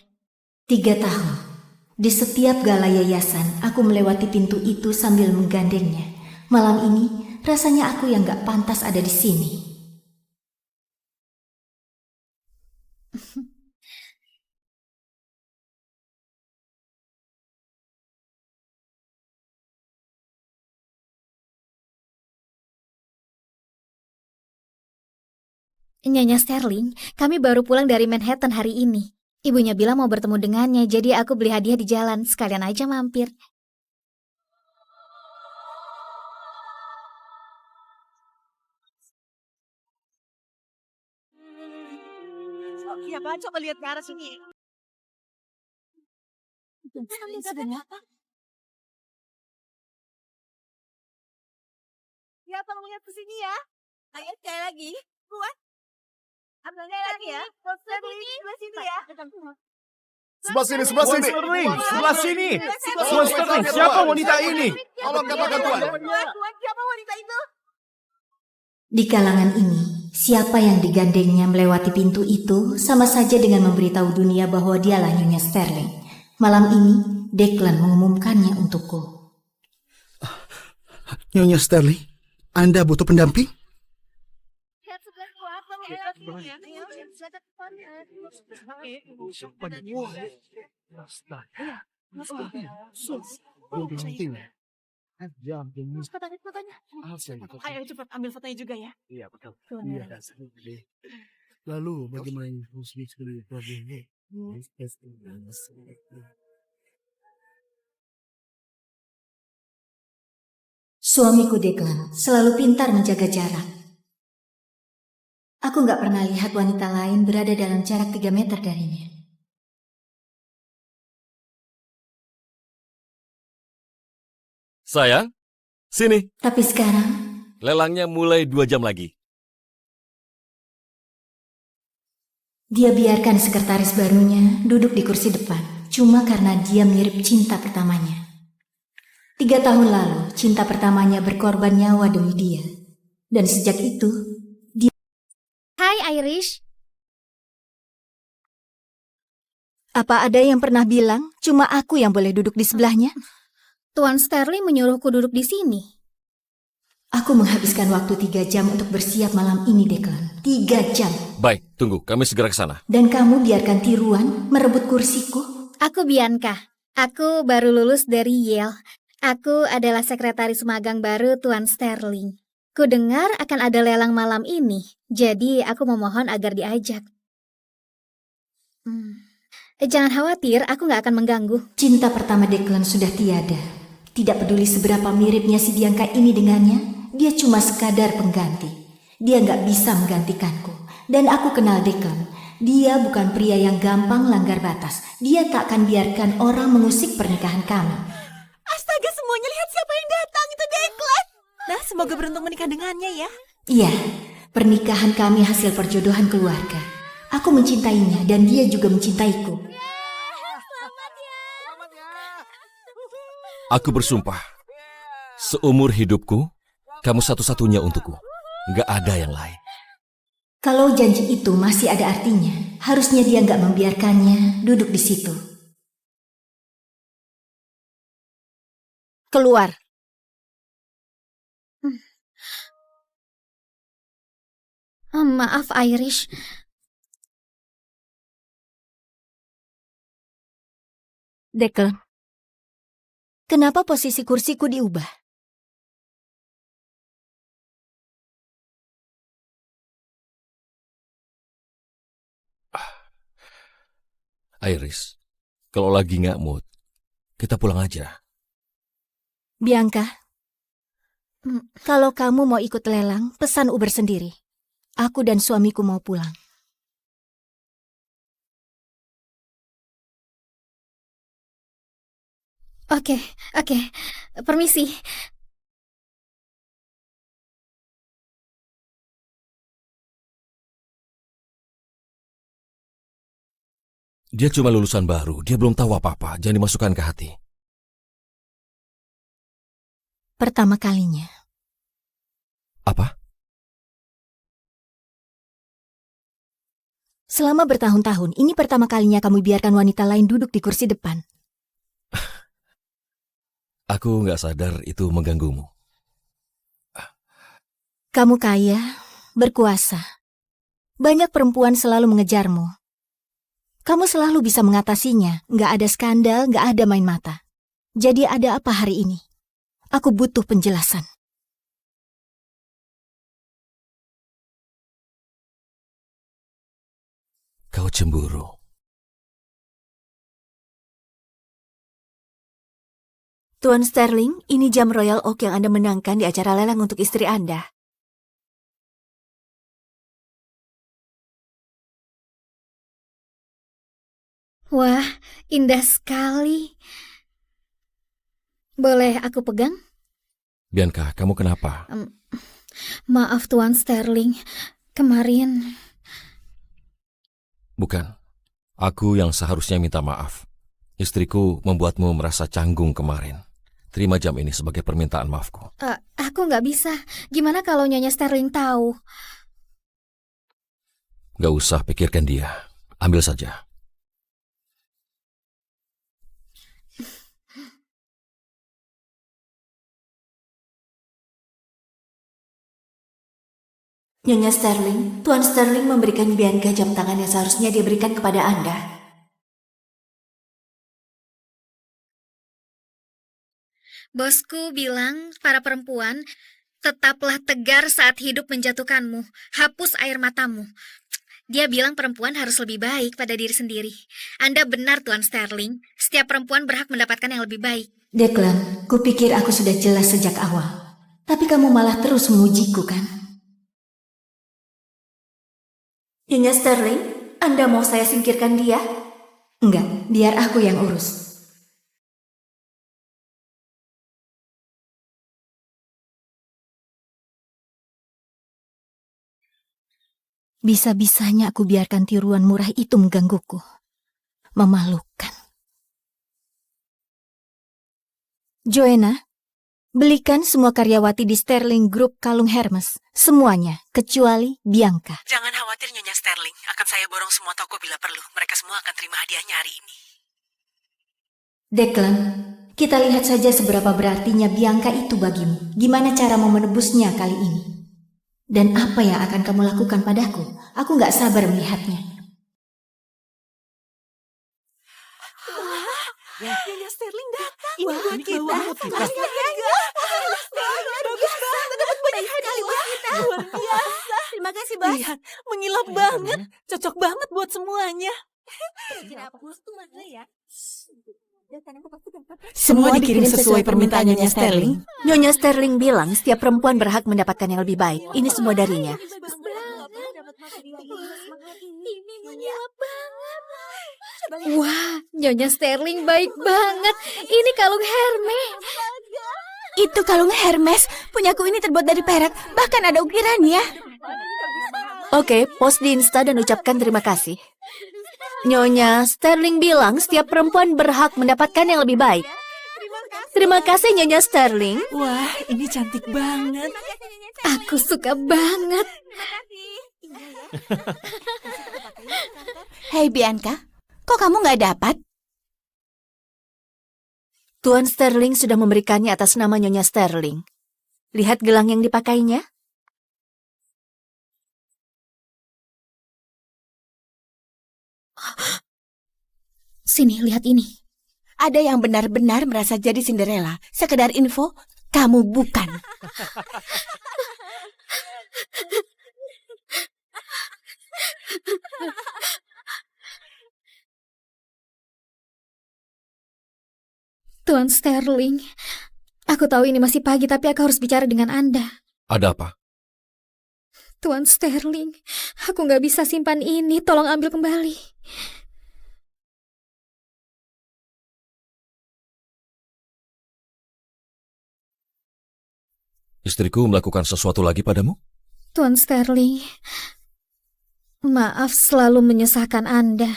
3 tahun. Di setiap gala yayasan, aku melewati pintu itu sambil menggandengnya. Malam ini, rasanya aku yang gak pantas ada di sini. Nyonya Sterling, kami baru pulang dari Manhattan hari ini. Ibunya bilang mau bertemu dengannya, jadi aku beli hadiah di jalan. Sekalian aja mampir. Iya, Pak. Coba lihat ke arah sini. Sudah apa? Ya, tolong lihat ke sini ya. Ayo, sekali lagi. Kuat. Ambil lagi ya. Sebelah sini ya. Sebelah sini, sebelah sini. Sebelah sini. Tuan Sterling, siapa wanita ini? Tolong katakan Tuan. Tuan, siapa wanita itu? Di kalangan ini, siapa yang digandengnya melewati pintu itu sama saja dengan memberitahu dunia bahwa dialah Nyonya Sterling. Malam ini, Declan mengumumkannya untukku. Nyonya Sterling, Anda butuh pendamping? Ayo cepat ambil fotonya juga ya. Iya, betul. Iya, lalu bagaimana musik ini? Suamiku Declan selalu pintar menjaga jarak. Aku gak pernah lihat wanita lain berada dalam jarak 3 meter darinya. Sayang, sini. Tapi sekarang, Lelangnya mulai 2 jam lagi. dia biarkan sekretaris barunya duduk di kursi depan cuma karena dia mirip cinta pertamanya. 3 tahun lalu, cinta pertamanya berkorban nyawa demi dia. Dan sejak itu, dia... Hai Irish. Apa ada yang pernah bilang cuma aku yang boleh duduk di sebelahnya? Tuan Sterling menyuruhku duduk di sini. Aku menghabiskan waktu 3 jam untuk bersiap malam ini, Declan. 3 jam. Baik, tunggu. Kami segera ke sana. Dan kamu biarkan tiruan merebut kursiku? Aku Bianca. Aku baru lulus dari Yale. Aku adalah sekretaris magang baru Tuan Sterling. Ku dengar akan ada lelang malam ini, jadi aku memohon agar diajak. Jangan khawatir, aku gak akan mengganggu. Cinta pertama Declan sudah tiada. Tidak peduli seberapa miripnya si Bianca ini dengannya, dia cuma sekadar pengganti. Dia gak bisa menggantikanku. Dan aku kenal Declan. Dia bukan pria yang gampang langgar batas. Dia tak akan biarkan orang mengusik pernikahan kami. Astaga, semuanya lihat siapa yang datang. Itu Declan. Nah, semoga beruntung menikah dengannya ya. Iya, pernikahan kami hasil perjodohan keluarga. Aku mencintainya dan dia juga mencintaiku. Aku bersumpah, seumur hidupku, kamu satu-satunya untukku. Nggak ada yang lain. Kalau janji itu masih ada artinya, harusnya dia nggak membiarkannya duduk di situ. Keluar. Maaf, Irish. Declan, kenapa posisi kursiku diubah? Iris, kalau lagi nggak mood, kita pulang aja. Bianca, kalau kamu mau ikut lelang, pesan Uber sendiri. Aku dan suamiku mau pulang. Oke. Permisi. Dia cuma lulusan baru, dia belum tahu apa-apa, jangan dimasukkan ke hati. Pertama kalinya. Apa? Selama bertahun-tahun, ini pertama kalinya kamu biarkan wanita lain duduk di kursi depan. Aku nggak sadar itu mengganggumu. Kamu kaya, berkuasa. Banyak perempuan selalu mengejarmu. Kamu selalu bisa mengatasinya, nggak ada skandal, nggak ada main mata. Jadi ada apa hari ini? Aku butuh penjelasan. Kau cemburu. Tuan Sterling, ini jam Royal Oak yang Anda menangkan di acara lelang untuk istri Anda. Wah, indah sekali. Boleh aku pegang? Bianca, kamu kenapa? Maaf Tuan Sterling, kemarin... Bukan, aku yang seharusnya minta maaf. Istriku membuatmu merasa canggung kemarin. Terima jam ini sebagai permintaan maafku. Aku nggak bisa. Gimana kalau Nyonya Sterling tahu? Gak usah pikirkan dia. Ambil saja. Nyonya Sterling, Tuan Sterling memberikan Bianca jam tangan yang seharusnya dia berikan kepada Anda. Bosku bilang, para perempuan, tetaplah tegar saat hidup menjatuhkanmu. Hapus air matamu. Dia bilang perempuan harus lebih baik pada diri sendiri. Anda benar, Tuan Sterling. Setiap perempuan berhak mendapatkan yang lebih baik. Declan, kupikir aku sudah jelas sejak awal. Tapi kamu malah terus mengujiku, kan? Nyonya Sterling, Anda mau saya singkirkan dia? Enggak, biar aku yang urus. Bisa-bisanya aku biarkan tiruan murah itu menggangguku. Memalukan. Joanna, belikan semua karyawati di Sterling Group kalung Hermes. Semuanya, kecuali Bianca. Jangan khawatir Nyonya Sterling. Akan saya borong semua toko bila perlu. Mereka semua akan terima hadiahnya hari ini. Declan, kita lihat saja seberapa berartinya Bianca itu bagimu. Gimana caramu menebusnya kali ini? Dan apa yang akan kamu lakukan padaku? Aku gak sabar melihatnya. Nyonya Sterling datang. Ini buat kita. Bagus banget. Dapat banyak hadiah buat kita. Luar biasa. Terima kasih, Bos. Lihat, mengilap banget. Cocok banget buat semuanya. Semua dikirim sesuai permintaan Nyonya Sterling. Nyonya Sterling bilang setiap perempuan berhak mendapatkan yang lebih baik. Ini semua darinya. Wah, Nyonya Sterling baik banget. Ini kalung Hermes. Itu kalung Hermes. Punyaku ini terbuat dari perak. Bahkan ada ukirannya. Oke, post di Insta dan ucapkan terima kasih. Nyonya Sterling bilang setiap perempuan berhak mendapatkan yang lebih baik. Terima kasih Nyonya Sterling. Wah, ini cantik banget. Aku suka banget. Hei Bianca, kok kamu nggak dapat? Tuan Sterling sudah memberikannya atas nama Nyonya Sterling. Lihat gelang yang dipakainya. Sini, lihat ini. Ada yang benar-benar merasa jadi Cinderella. Sekedar info, kamu bukan. Tuan Sterling, aku tahu ini masih pagi tapi aku harus bicara dengan Anda. Ada apa? Tuan Sterling, aku nggak bisa simpan ini. Tolong ambil kembali. Istriku melakukan sesuatu lagi padamu? Tuan Sterling, maaf selalu menyusahkan Anda.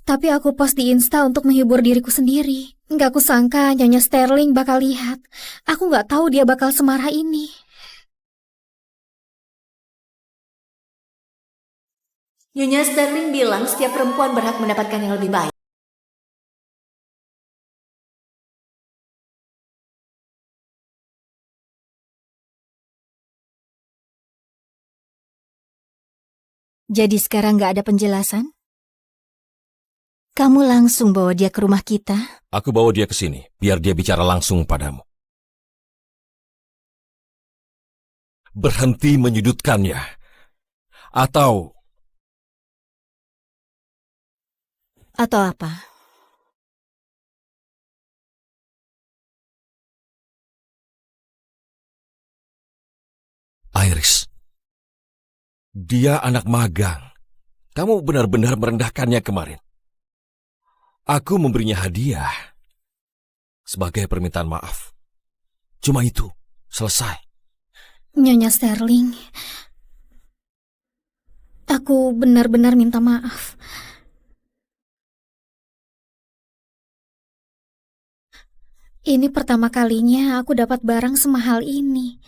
Tapi aku post di Insta untuk menghibur diriku sendiri. Nggak kusangka Nyonya Sterling bakal lihat. Aku nggak tahu dia bakal semarah ini. Nyonya Sterling bilang setiap perempuan berhak mendapatkan yang lebih baik. Jadi sekarang nggak ada penjelasan? Kamu langsung bawa dia ke rumah kita? Aku bawa dia ke sini, biar dia bicara langsung padamu. Berhenti menyudutkannya. Atau Atau apa? Iris, dia anak magang. Kamu benar-benar merendahkannya kemarin. Aku memberinya hadiah sebagai permintaan maaf. Cuma itu, selesai. Nyonya Sterling, aku benar-benar minta maaf. Ini pertama kalinya aku dapat barang semahal ini.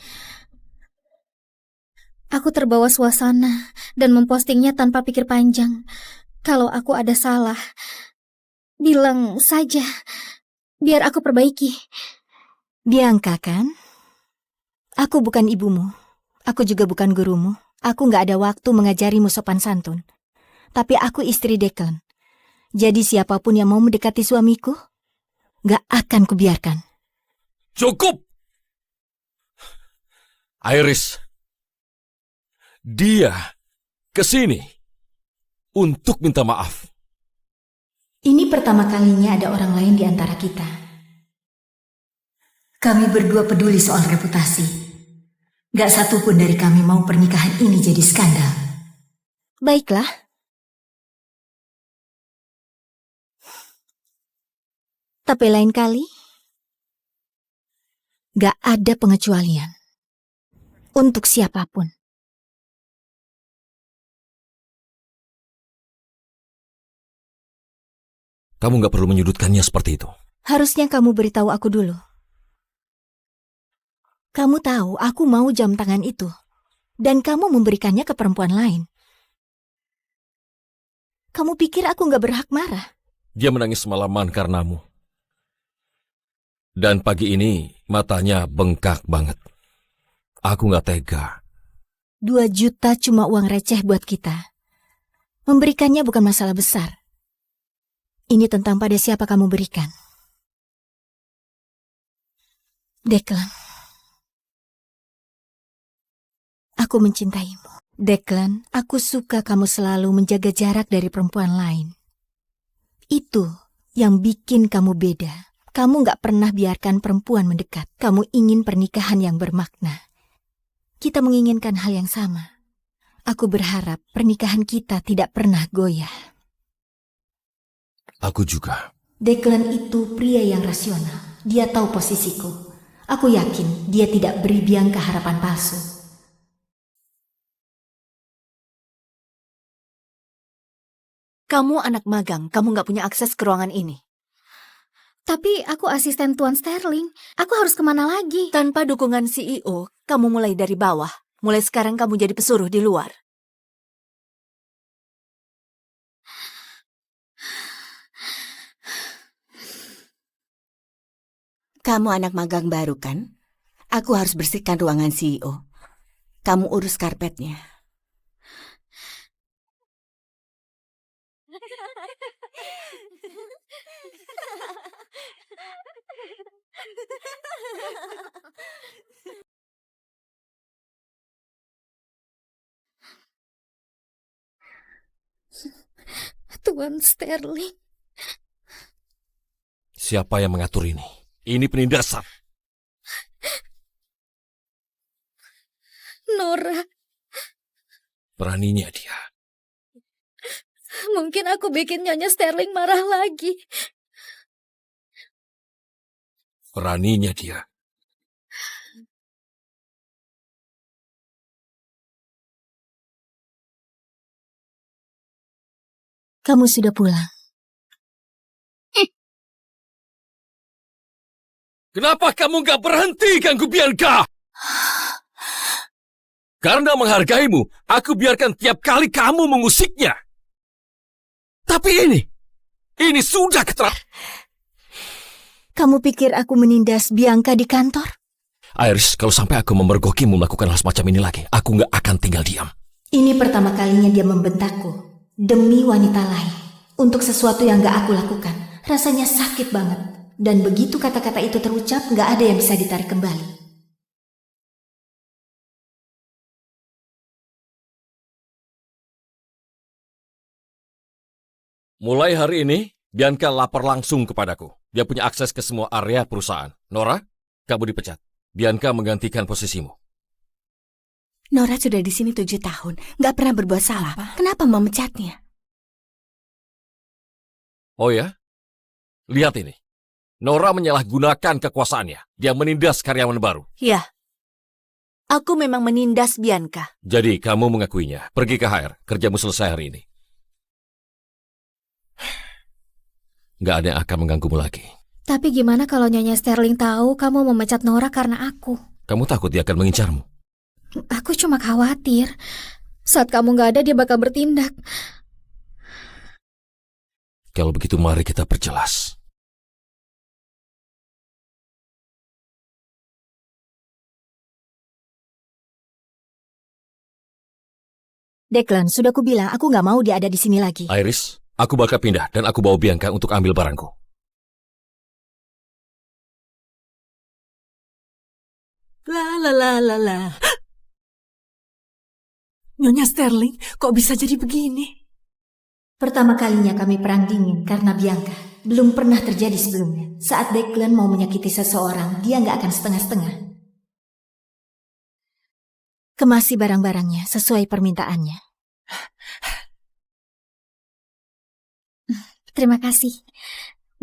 Aku terbawa suasana dan mempostingnya tanpa pikir panjang. Kalau aku ada salah, bilang saja, biar aku perbaiki. Bianca kan? Aku bukan ibumu. Aku juga bukan gurumu. Aku nggak ada waktu mengajarimu sopan santun. Tapi aku istri Declan. Jadi siapapun yang mau mendekati suamiku, nggak akan kubiarkan. Cukup! Iris, dia kesini untuk minta maaf. Ini pertama kalinya ada orang lain di antara kita. Kami berdua peduli soal reputasi. Gak satupun dari kami mau pernikahan ini jadi skandal. Baiklah. Tapi lain kali, gak ada pengecualian. Untuk siapapun. Kamu gak perlu menyudutkannya seperti itu. Harusnya kamu beritahu aku dulu. Kamu tahu aku mau jam tangan itu. Dan kamu memberikannya ke perempuan lain. Kamu pikir aku gak berhak marah? Dia menangis semalaman karenamu. Dan pagi ini matanya bengkak banget. Aku gak tega. 2 juta cuma uang receh buat kita. Memberikannya bukan masalah besar. Ini tentang pada siapa kamu berikan. Declan. Aku mencintaimu. Declan, aku suka kamu selalu menjaga jarak dari perempuan lain. Itu yang bikin kamu beda. Kamu gak pernah biarkan perempuan mendekat. Kamu ingin pernikahan yang bermakna. Kita menginginkan hal yang sama. Aku berharap pernikahan kita tidak pernah goyah. Aku juga. Declan itu pria yang rasional. Dia tahu posisiku. Aku yakin dia tidak beri Bianca harapan palsu. Kamu anak magang, kamu gak punya akses ke ruangan ini. Tapi aku asisten Tuan Sterling. Aku harus kemana lagi? Tanpa dukungan CEO, kamu mulai dari bawah. Mulai sekarang kamu jadi pesuruh di luar. Kamu anak magang baru kan? Aku harus bersihkan ruangan CEO. Kamu urus karpetnya. Tuan Sterling. Siapa yang mengatur ini? Ini penindasan. Nora. Beraninya dia. Mungkin aku bikin Nyonya Sterling marah lagi. Beraninya dia. Kamu sudah pulang. Kenapa kamu gak berhenti ganggu Bianca? Karena menghargaimu, aku biarkan tiap kali kamu mengusiknya. Tapi ini sudah keterlaluan. Kamu pikir aku menindas Bianca di kantor? Iris, kalau sampai aku memergokimu melakukan hal semacam ini lagi, aku gak akan tinggal diam. Ini pertama kalinya dia membentakku. Demi wanita lain. Untuk sesuatu yang gak aku lakukan. Rasanya sakit banget. Dan begitu kata-kata itu terucap, gak ada yang bisa ditarik kembali. Mulai hari ini, Bianca lapor langsung kepadaku. Dia punya akses ke semua area perusahaan. Nora, kamu dipecat. Bianca menggantikan posisimu. Nora sudah di sini 7 tahun, nggak pernah berbuat salah. Kenapa memecatnya? Oh ya? Lihat ini. Nora menyalahgunakan kekuasaannya. Dia menindas karyawan baru. Ya, aku memang menindas Bianca. Jadi kamu mengakuinya. Pergi ke HR. Kerjamu selesai hari ini. Nggak ada yang akan mengganggumu lagi. Tapi gimana kalau Nyonya Sterling tahu kamu memecat Nora karena aku? Kamu takut dia akan mengincarmu? Aku cuma khawatir. Saat kamu nggak ada, dia bakal bertindak. Kalau begitu mari kita perjelas. Declan, sudah kubilang aku nggak mau dia ada di sini lagi. Iris, aku bakal pindah dan aku bawa Bianca untuk ambil barangku. La. Nyonya Sterling, kok bisa jadi begini? Pertama kalinya kami perang dingin karena Bianca. Belum pernah terjadi sebelumnya. Saat Declan mau menyakiti seseorang, dia nggak akan setengah-setengah. Kemasi barang-barangnya sesuai permintaannya. Terima kasih.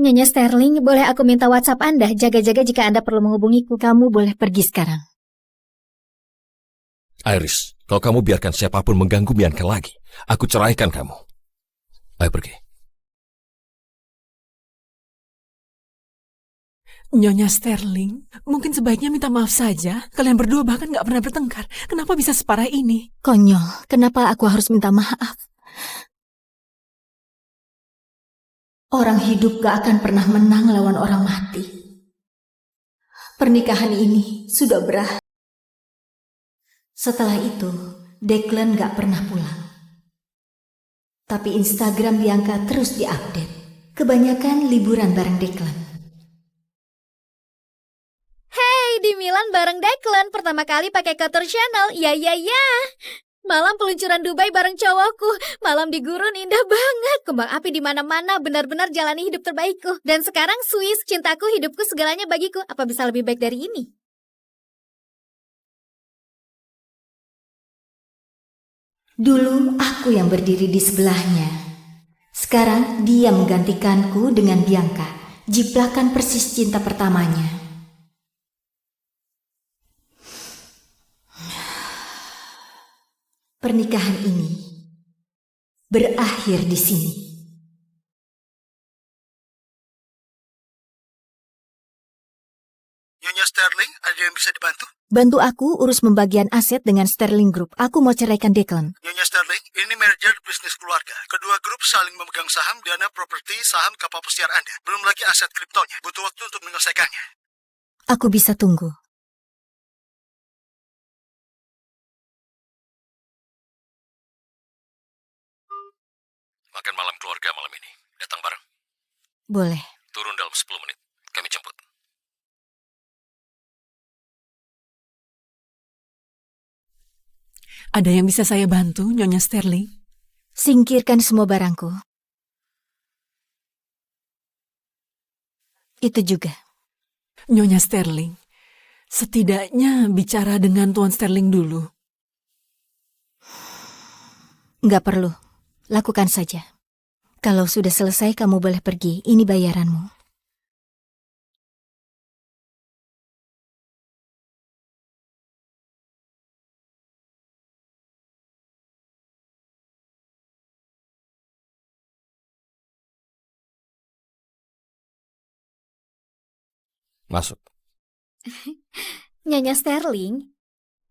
Nyonya Sterling, boleh aku minta WhatsApp Anda? Jaga-jaga jika Anda perlu menghubungiku. Kamu boleh pergi sekarang. Iris, kalau kamu biarkan siapapun mengganggu Bianca lagi, aku ceraikan kamu. Ayo pergi. Nyonya Sterling, mungkin sebaiknya minta maaf saja. Kalian berdua bahkan nggak pernah bertengkar. Kenapa bisa separah ini? Konyol, kenapa aku harus minta maaf? Orang hidup gak akan pernah menang lawan orang mati. Pernikahan ini sudah berakhir. Setelah itu, Declan gak pernah pulang. Tapi Instagram Bianca terus diupdate. Kebanyakan liburan bareng Declan. Hey, di Milan bareng Declan. Pertama kali pakai Couture Channel. Ya. Malam peluncuran Dubai bareng cowokku. Malam di gurun indah banget. Kembang api di mana-mana, benar-benar jalani hidup terbaikku. Dan sekarang Swiss, cintaku, hidupku, segalanya bagiku. Apa bisa lebih baik dari ini? Dulu aku yang berdiri di sebelahnya. Sekarang dia menggantikanku dengan Bianca. Jiplakan persis cinta pertamanya. Pernikahan ini berakhir di sini. Nyonya Sterling, ada yang bisa dibantu? Bantu aku urus pembagian aset dengan Sterling Group. Aku mau ceraikan Declan. Nyonya Sterling, ini merger bisnis keluarga. Kedua grup saling memegang saham dana properti saham kapal pesiar Anda. Belum lagi aset kriptonya. Butuh waktu untuk menyelesaikannya. Aku bisa tunggu. Makan malam keluarga malam ini. Datang bareng. Boleh. Turun dalam 10 menit. Kami jemput. Ada yang bisa saya bantu, Nyonya Sterling? Singkirkan semua barangku. Itu juga. Nyonya Sterling, setidaknya bicara dengan Tuan Sterling dulu. Nggak perlu. Lakukan saja. Kalau sudah selesai, kamu boleh pergi. Ini bayaranmu. Masuk. Nyonya Sterling,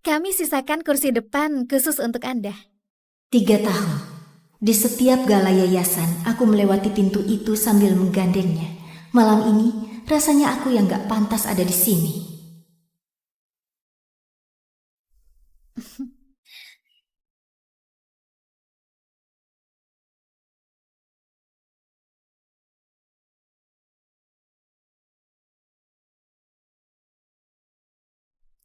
kami sisakan kursi depan khusus untuk Anda. 3 tahun. Di setiap gala yayasan, aku melewati pintu itu sambil menggandengnya. Malam ini, rasanya aku yang gak pantas ada di sini.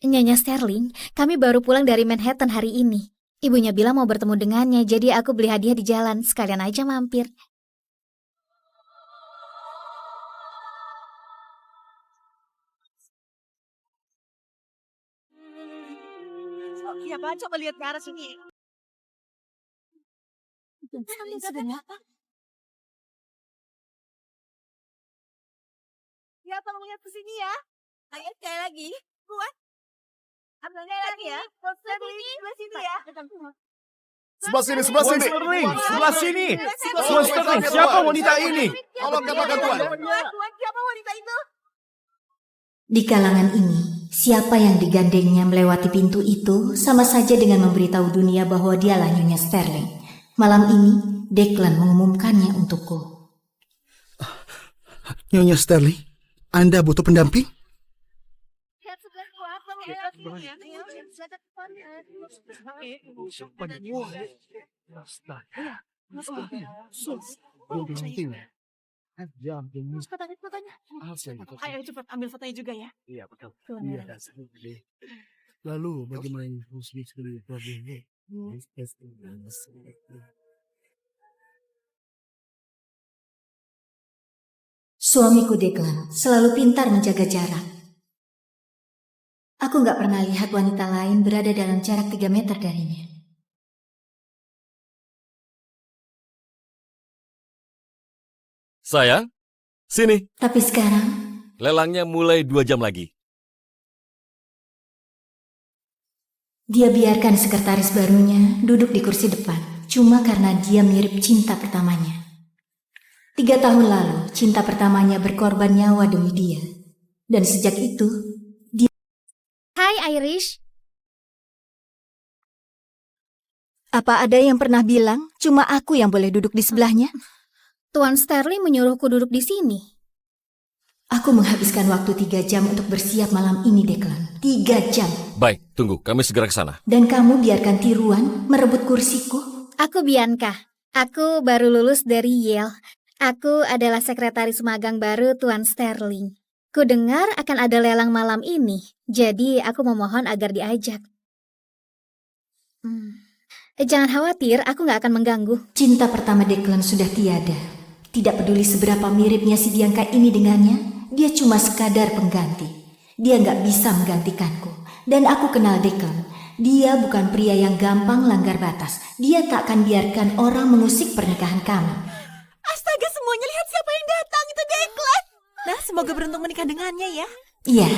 Nyonya Sterling, kami baru pulang dari Manhattan hari ini. Ibunya bilang mau bertemu dengannya, jadi aku beli hadiah di jalan. Sekalian aja mampir. Coba lihat ke arah sini. Ya, tolong lihat ke sini ya. Ayo, sekali lagi. Kuat. Ambil lagi ya. Sebelah sini ya. Sebelah sini, sebelah sini. Sebelah sini. Tuan Sterling, siapa wanita ini? Tolong katakan Tuan. Tuan, siapa wanita itu? Di kalangan ini, siapa yang digandengnya melewati pintu itu sama saja dengan memberitahu dunia bahwa dialah Nyonya Sterling. Malam ini, Declan mengumumkannya untukku. Nyonya Sterling, Anda butuh pendamping? Lihat sebelah kuat, lihat sini ya. Ayo, lihat depan. Fotonya. Ayo cepat ambil fotonya juga ya. Iya betul. Iya. Lalu bagaimana musik dari problemnya? Suamiku Declan selalu pintar menjaga jarak. Aku nggak pernah lihat wanita lain berada dalam jarak 3 meter darinya. Sayang, sini. Tapi sekarang, Lelangnya mulai 2 jam lagi. dia biarkan sekretaris barunya duduk di kursi depan, cuma karena dia mirip cinta pertamanya. 3 tahun lalu, cinta pertamanya berkorban nyawa demi dia. Dan sejak itu, dia... Hai Irish. Apa ada yang pernah bilang, cuma aku yang boleh duduk di sebelahnya? Tuan Sterling menyuruhku duduk di sini. Aku menghabiskan waktu 3 jam untuk bersiap malam ini, Declan. 3 jam. Baik, tunggu. Kami segera ke sana. Dan kamu biarkan tiruan merebut kursiku? Aku Bianca. Aku baru lulus dari Yale. Aku adalah sekretaris magang baru Tuan Sterling. Ku dengar akan ada lelang malam ini, jadi aku memohon agar diajak. Jangan khawatir, aku nggak akan mengganggu. Cinta pertama Declan sudah tiada. Tidak peduli seberapa miripnya si Bianca ini dengannya, dia cuma sekadar pengganti. Dia nggak bisa menggantikanku. Dan aku kenal Declan. Dia bukan pria yang gampang langgar batas. Dia tak akan biarkan orang mengusik pernikahan kami. Astaga, semuanya lihat siapa yang datang, itu Declan. Nah, semoga beruntung menikah dengannya ya. Iya,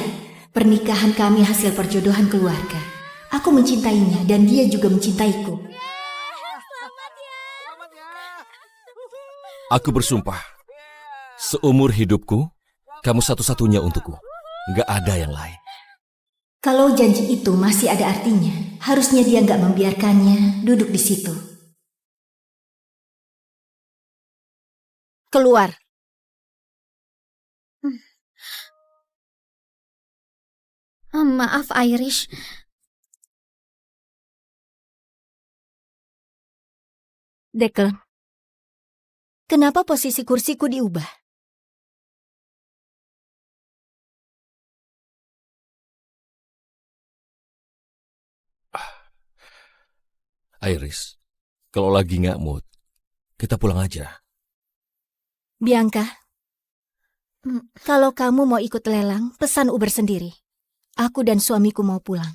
pernikahan kami hasil perjodohan keluarga. Aku mencintainya dan dia juga mencintaiku. Aku bersumpah, seumur hidupku, kamu satu-satunya untukku. Nggak ada yang lain. Kalau janji itu masih ada artinya, harusnya dia nggak membiarkannya duduk di situ. Keluar. Maaf, Irish. Declan, kenapa posisi kursiku diubah? Iris, kalau lagi nggak mood, kita pulang aja. Bianca, kalau kamu mau ikut lelang, pesan Uber sendiri. Aku dan suamiku mau pulang.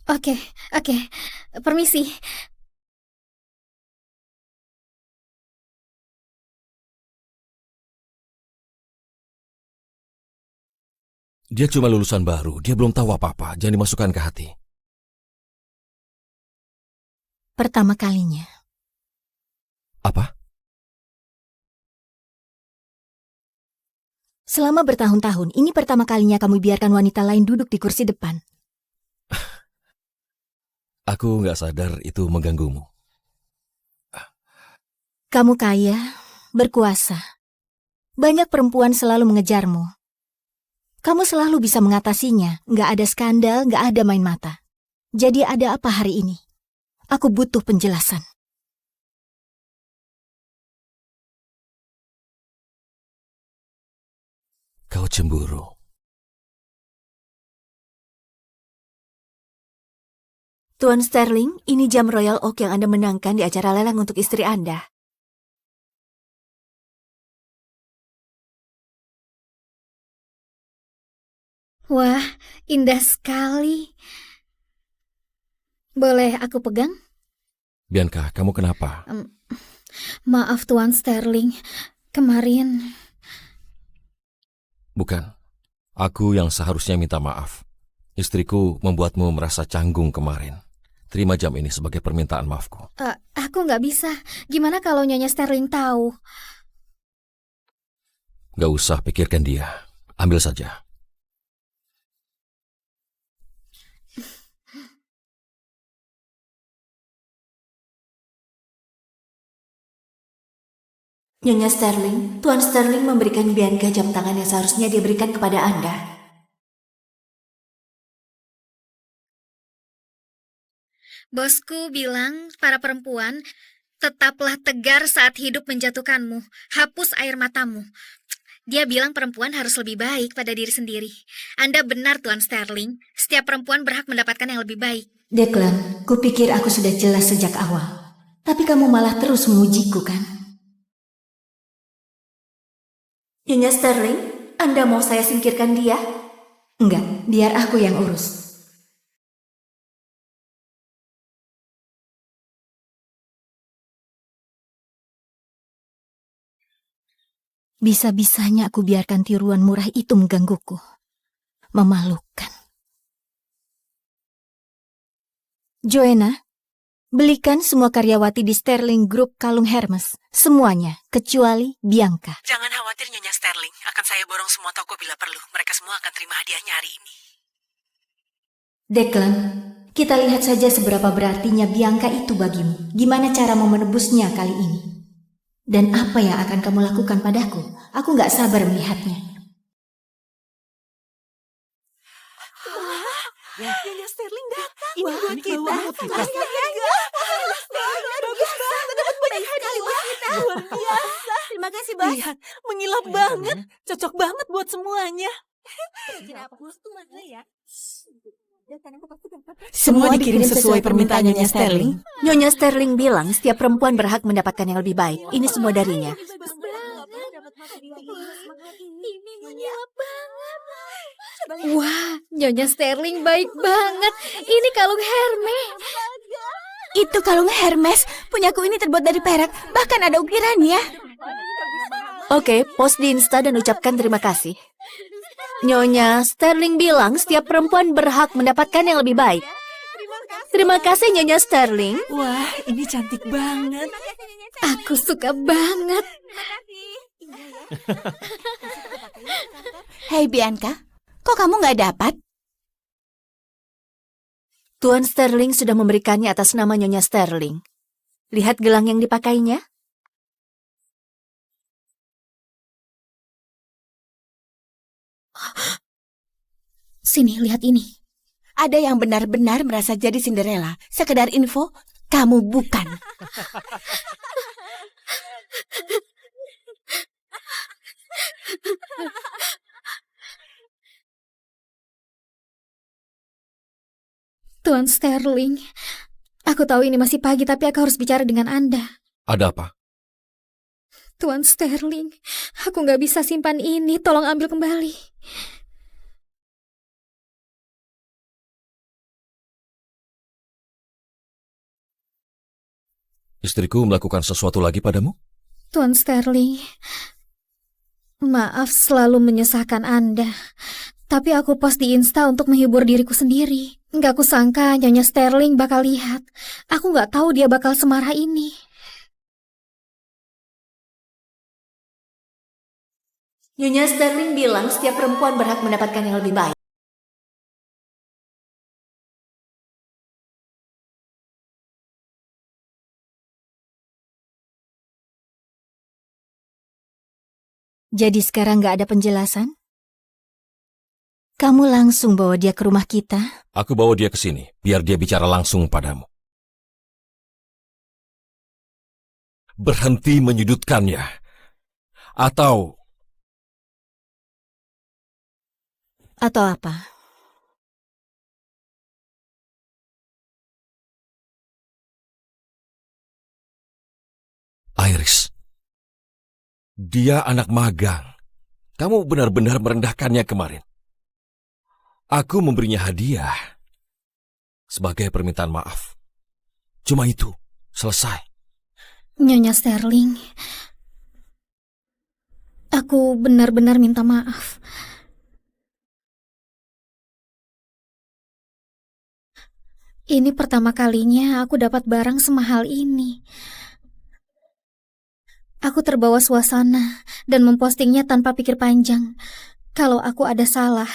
Oke. Permisi. Dia cuma lulusan baru, dia belum tahu apa-apa, jangan dimasukkan ke hati. Pertama kalinya. Apa? Selama bertahun-tahun, ini pertama kalinya kamu biarkan wanita lain duduk di kursi depan. Aku nggak sadar itu mengganggumu. Kamu kaya, berkuasa. Banyak perempuan selalu mengejarmu. Kamu selalu bisa mengatasinya, nggak ada skandal, nggak ada main mata. Jadi ada apa hari ini? Aku butuh penjelasan. Kau cemburu. Tuan Sterling, ini jam Royal Oak yang Anda menangkan di acara lelang untuk istri Anda. Wah, indah sekali. Boleh aku pegang? Bianca, kamu kenapa? Maaf Tuan Sterling, kemarin... Bukan, aku yang seharusnya minta maaf. Istriku membuatmu merasa canggung kemarin. Terima jam ini sebagai permintaan maafku. Aku nggak bisa. Gimana kalau Nyonya Sterling tahu? Gak usah pikirkan dia. Ambil saja. Nyonya Sterling, Tuan Sterling memberikan Bianca jam tangan yang seharusnya dia berikan kepada Anda. Bosku bilang, para perempuan, tetaplah tegar saat hidup menjatuhkanmu. Hapus air matamu. Dia bilang perempuan harus lebih baik pada diri sendiri. Anda benar, Tuan Sterling. Setiap perempuan berhak mendapatkan yang lebih baik. Declan, kupikir aku sudah jelas sejak awal. Tapi kamu malah terus mengujiku, kan? Nyonya Sterling, Anda mau saya singkirkan dia? Enggak, biar aku yang urus. Bisa-bisanya aku biarkan tiruan murah itu menggangguku. Memalukan. Joanna, belikan semua karyawati di Sterling Group kalung Hermes. Semuanya, kecuali Bianca. Jangan khawatir Nyonya Sterling, akan saya borong semua toko bila perlu. Mereka semua akan terima hadiahnya hari ini. Declan, kita lihat saja seberapa berartinya Bianca itu bagimu. Gimana caramu menebusnya kali ini? Dan apa yang akan kamu lakukan padaku? Aku gak sabar melihatnya. Nyonya Sterling datang. Ini buat kita. Bagus banget. Dapat banyak hadiah buat kita. Luar biasa. Terima kasih, Bos. Lihat, mengilap banget. Cocok banget buat semuanya. Semua dikirim sesuai permintaan Nyonya Sterling. Nyonya Sterling bilang setiap perempuan berhak mendapatkan yang lebih baik. Ini semua darinya. Wah, Nyonya Sterling baik banget. Ini kalung Hermes. Itu kalung Hermes. Punyaku ini terbuat dari perak. Bahkan ada ukirannya. Oke, post di Insta dan ucapkan terima kasih. Nyonya Sterling bilang setiap perempuan berhak mendapatkan yang lebih baik. Terima kasih Nyonya Sterling. Wah, ini cantik banget. Aku suka banget. Hei Bianca, kok kamu nggak dapat? Tuan Sterling sudah memberikannya atas nama Nyonya Sterling. Lihat gelang yang dipakainya. Sini, lihat ini. Ada yang benar-benar merasa jadi Cinderella. Sekedar info, kamu bukan. Tuan Sterling, aku tahu ini masih pagi tapi aku harus bicara dengan Anda. Ada apa? Tuan Sterling, aku nggak bisa simpan ini. Tolong ambil kembali. Istriku melakukan sesuatu lagi padamu? Tuan Sterling, maaf selalu menyusahkan Anda. Tapi aku post di Insta untuk menghibur diriku sendiri. Nggak kusangka Nyonya Sterling bakal lihat. Aku nggak tahu dia bakal semarah ini. Nyonya Sterling bilang setiap perempuan berhak mendapatkan yang lebih baik. Jadi sekarang nggak ada penjelasan? Kamu langsung bawa dia ke rumah kita? Aku bawa dia ke sini, biar dia bicara langsung padamu. Berhenti menyudutkannya. Atau apa? Iris. Dia anak magang. Kamu benar-benar merendahkannya kemarin. Aku memberinya hadiah sebagai permintaan maaf. Cuma itu, selesai. Nyonya Sterling, aku benar-benar minta maaf. Ini pertama kalinya aku dapat barang semahal ini. Aku terbawa suasana dan mempostingnya tanpa pikir panjang. Kalau aku ada salah,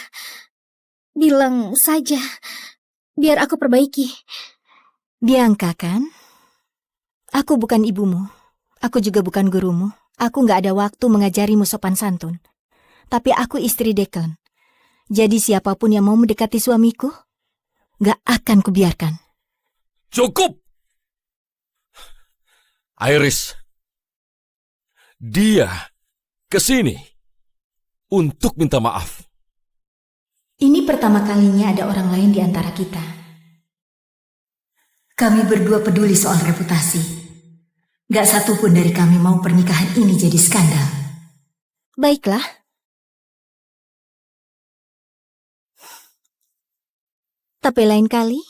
bilang saja, biar aku perbaiki. Bianca kan? Aku bukan ibumu. Aku juga bukan gurumu. Aku gak ada waktu mengajarimu sopan santun. Tapi aku istri Declan. Jadi siapapun yang mau mendekati suamiku, gak akan kubiarkan. Cukup! Iris, dia kesini untuk minta maaf. Ini pertama kalinya ada orang lain di antara kita. Kami berdua peduli soal reputasi. Gak satupun dari kami mau pernikahan ini jadi skandal. Baiklah. Tapi lain kali,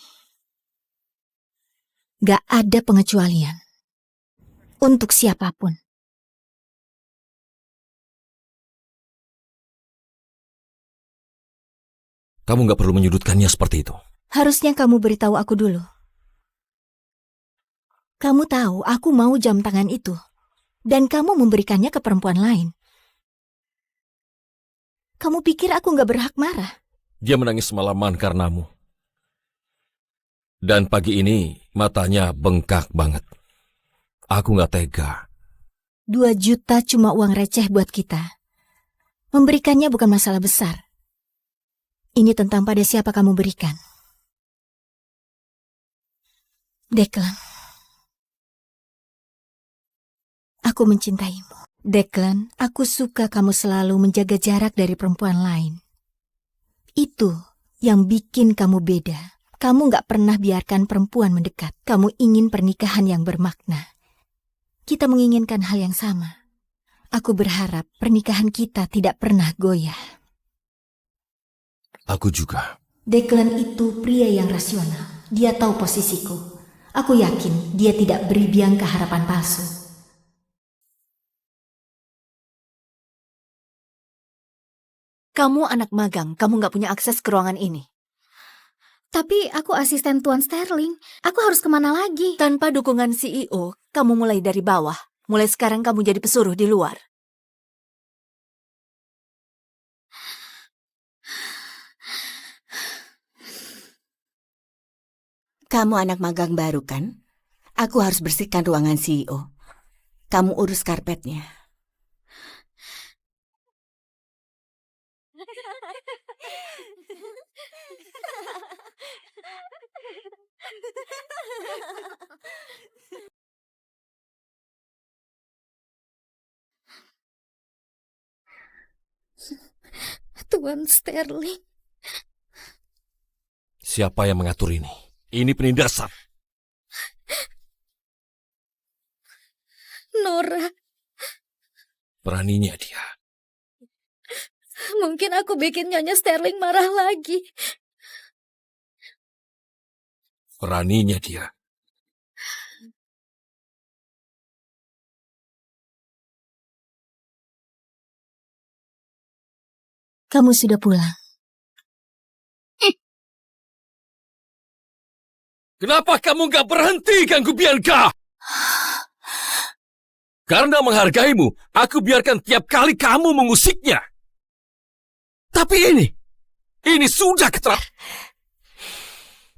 gak ada pengecualian. Untuk siapapun. Kamu gak perlu menyudutkannya seperti itu. Harusnya kamu beritahu aku dulu. Kamu tahu aku mau jam tangan itu. Dan kamu memberikannya ke perempuan lain. Kamu pikir aku gak berhak marah? Dia menangis semalaman karenamu. Dan pagi ini matanya bengkak banget. Aku gak tega. 2 juta cuma uang receh buat kita. Memberikannya bukan masalah besar. Ini tentang pada siapa kamu berikan. Declan. Aku mencintaimu. Declan, aku suka kamu selalu menjaga jarak dari perempuan lain. Itu yang bikin kamu beda. Kamu gak pernah biarkan perempuan mendekat. Kamu ingin pernikahan yang bermakna. Kita menginginkan hal yang sama. Aku berharap pernikahan kita tidak pernah goyah. Aku juga. Declan itu pria yang rasional. Dia tahu posisiku. Aku yakin dia tidak beri Bianca harapan palsu. Kamu anak magang, kamu gak punya akses ke ruangan ini. Tapi aku asisten Tuan Sterling. Aku harus kemana lagi? Tanpa dukungan CEO, kamu mulai dari bawah. Mulai sekarang kamu jadi pesuruh di luar. Kamu anak magang baru kan? Aku harus bersihkan ruangan CEO. Kamu urus karpetnya. Tuan Sterling. Siapa yang mengatur ini? Ini penindasan. Nora. Beraninya dia. Mungkin aku bikin Nyonya Sterling marah lagi. Beraninya dia. Kamu sudah pulang. Kenapa kamu gak berhenti ganggu Bianca? Karena menghargaimu, aku biarkan tiap kali kamu mengusiknya. Tapi ini sudah keterlaluan.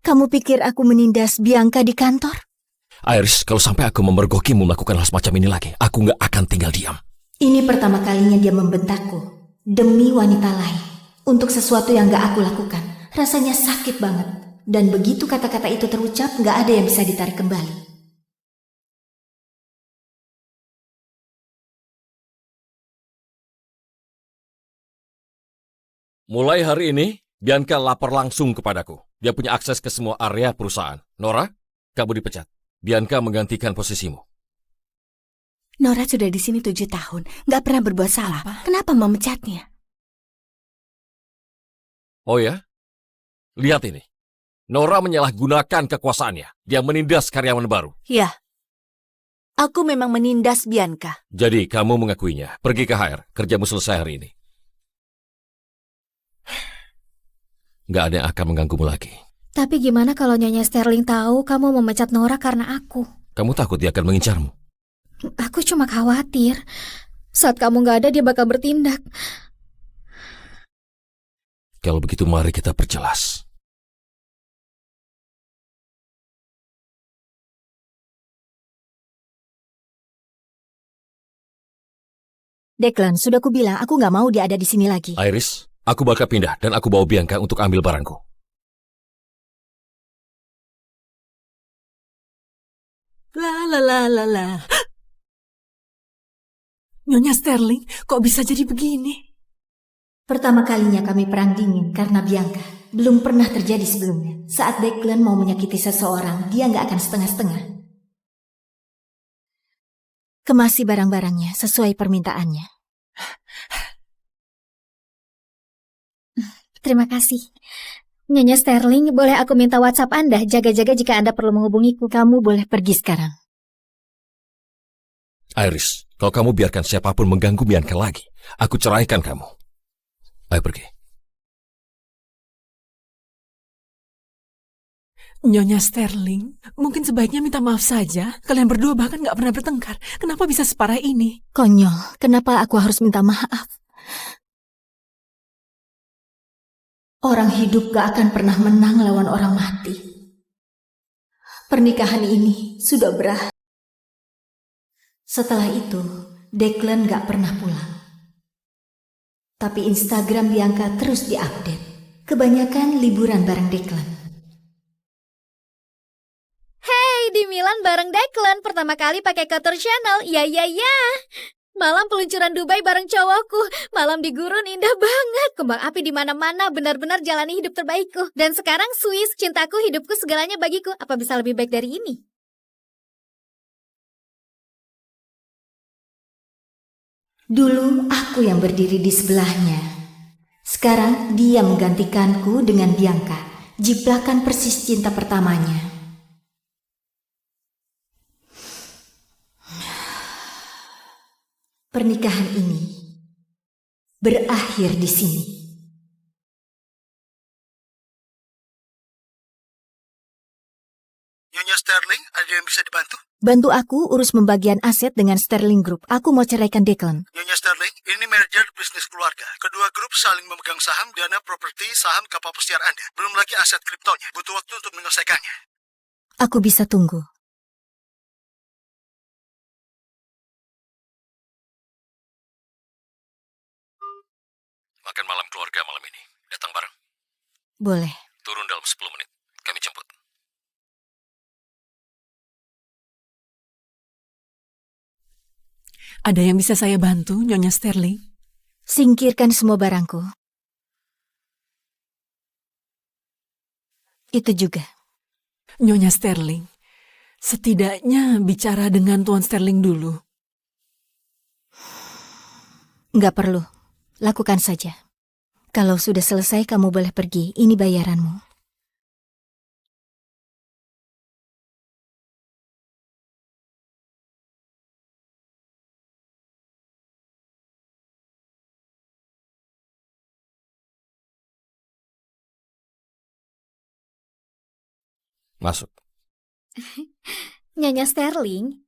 Kamu pikir aku menindas Bianca di kantor? Iris, kalau sampai aku memergokimu melakukan hal semacam ini lagi, aku gak akan tinggal diam. Ini pertama kalinya dia membentakku. Demi wanita lain. Untuk sesuatu yang gak aku lakukan. Rasanya sakit banget. Dan begitu kata-kata itu terucap, gak ada yang bisa ditarik kembali. Mulai hari ini, Bianca lapor langsung kepadaku. Dia punya akses ke semua area perusahaan. Nora, kamu dipecat. Bianca menggantikan posisimu. Nora sudah di sini 7 tahun, gak pernah berbuat salah. Kenapa memecatnya? Oh ya? Lihat ini. Nora menyalahgunakan kekuasaannya. Dia menindas karyawan baru. Ya, aku memang menindas Bianca. Jadi kamu mengakuinya. Pergi ke HR. Kerjamu selesai hari ini. Nggak ada yang akan mengganggumu lagi. Tapi gimana kalau Nyonya Sterling tahu kamu memecat Nora karena aku? Kamu takut dia akan mengincarmu? Aku cuma khawatir. Saat kamu nggak ada, dia bakal bertindak. Kalau begitu mari kita perjelas. Declan, sudah kubilang aku nggak mau dia ada di sini lagi. Iris, aku bakal pindah dan aku bawa Bianca untuk ambil barangku. La. Nyonya Sterling, kok bisa jadi begini? Pertama kalinya kami perang dingin karena Bianca. Belum pernah terjadi sebelumnya. Saat Declan mau menyakiti seseorang, dia nggak akan setengah-setengah. Kemasi barang-barangnya sesuai permintaannya. Terima kasih. Nyonya Sterling, boleh aku minta WhatsApp Anda? Jaga-jaga jika Anda perlu menghubungiku. Kamu boleh pergi sekarang. Iris, kalau kamu biarkan siapapun mengganggu Bianca lagi, aku ceraikan kamu. Ayo pergi. Nyonya Sterling, mungkin sebaiknya minta maaf saja. Kalian berdua bahkan nggak pernah bertengkar. Kenapa bisa separah ini? Konyol, kenapa aku harus minta maaf? Orang hidup gak akan pernah menang lawan orang mati. Pernikahan ini sudah berakhir. Setelah itu, Declan gak pernah pulang. Tapi Instagram Bianca terus diupdate. Kebanyakan liburan bareng Declan. Hey, di Milan bareng Declan. Pertama kali pakai Couture Channel. Ya. Malam peluncuran Dubai bareng cowokku. Malam di gurun indah banget. Kembang api di mana-mana, benar-benar jalani hidup terbaikku. Dan sekarang Swiss, cintaku, hidupku, segalanya bagiku. Apa bisa lebih baik dari ini? Dulu aku yang berdiri di sebelahnya. Sekarang dia menggantikanku dengan Bianca. Jiplakan persis cinta pertamanya. Pernikahan ini berakhir di sini. Nyonya Sterling, ada yang bisa dibantu? Bantu aku urus pembagian aset dengan Sterling Group. Aku mau ceraikan Declan. Nyonya Sterling, ini merger bisnis keluarga. Kedua grup saling memegang saham dana properti saham kapal pesiar Anda. Belum lagi aset kriptonya. Butuh waktu untuk menyelesaikannya. Aku bisa tunggu. Makan malam keluarga malam ini. Datang bareng. Boleh. Turun dalam 10 menit. Kami jemput. Ada yang bisa saya bantu, Nyonya Sterling? Singkirkan semua barangku. Itu juga. Nyonya Sterling, setidaknya bicara dengan Tuan Sterling dulu. Nggak perlu. Lakukan saja. Kalau sudah selesai, kamu boleh pergi. Ini bayaranmu. Masuk. Nyonya Sterling,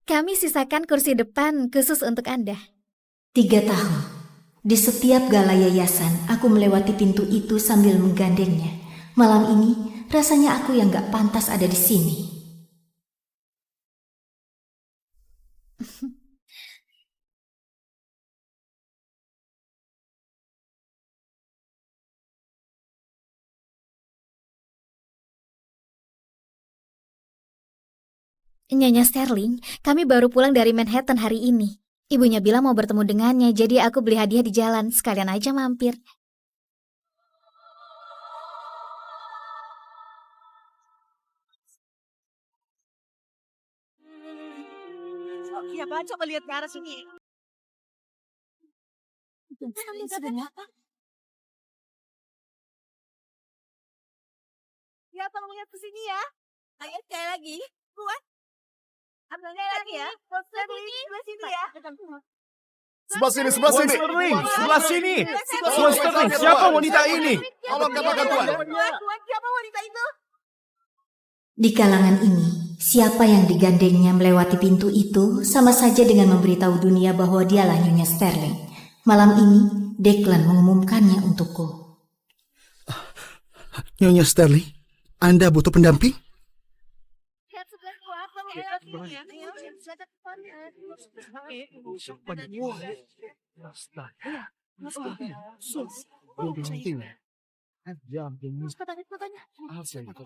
kami sisakan kursi depan khusus untuk Anda. 3 tahun. Di setiap gala yayasan, aku melewati pintu itu sambil menggandengnya. Malam ini, rasanya aku yang gak pantas ada di sini. Nyonya Sterling, kami baru pulang dari Manhattan hari ini. Ibunya bilang mau bertemu dengannya, jadi aku beli hadiah di jalan. Sekalian aja mampir. Iya, Pak, coba lihat ke arah sini. Sudah nyata. Siapa mau lihat kesini ya? Ayo sekali lagi. Kuat. Ambil lagi ya. Sebelah sini ya. Sebelah sini, sebelah sini. Sebelah sini. Tuan Sterling, siapa wanita ini? Tolong katakan Tuan. Tuan, siapa wanita itu? Di kalangan ini, siapa yang digandengnya melewati pintu itu sama saja dengan memberitahu dunia bahwa dialah Nyonya Sterling. Malam ini, Declan mengumumkannya untukku. Nyonya Sterling, Anda butuh pendamping? Lihat sebelah apa mau lihat sini ya. Ayo, lihat depannya. Fotonya.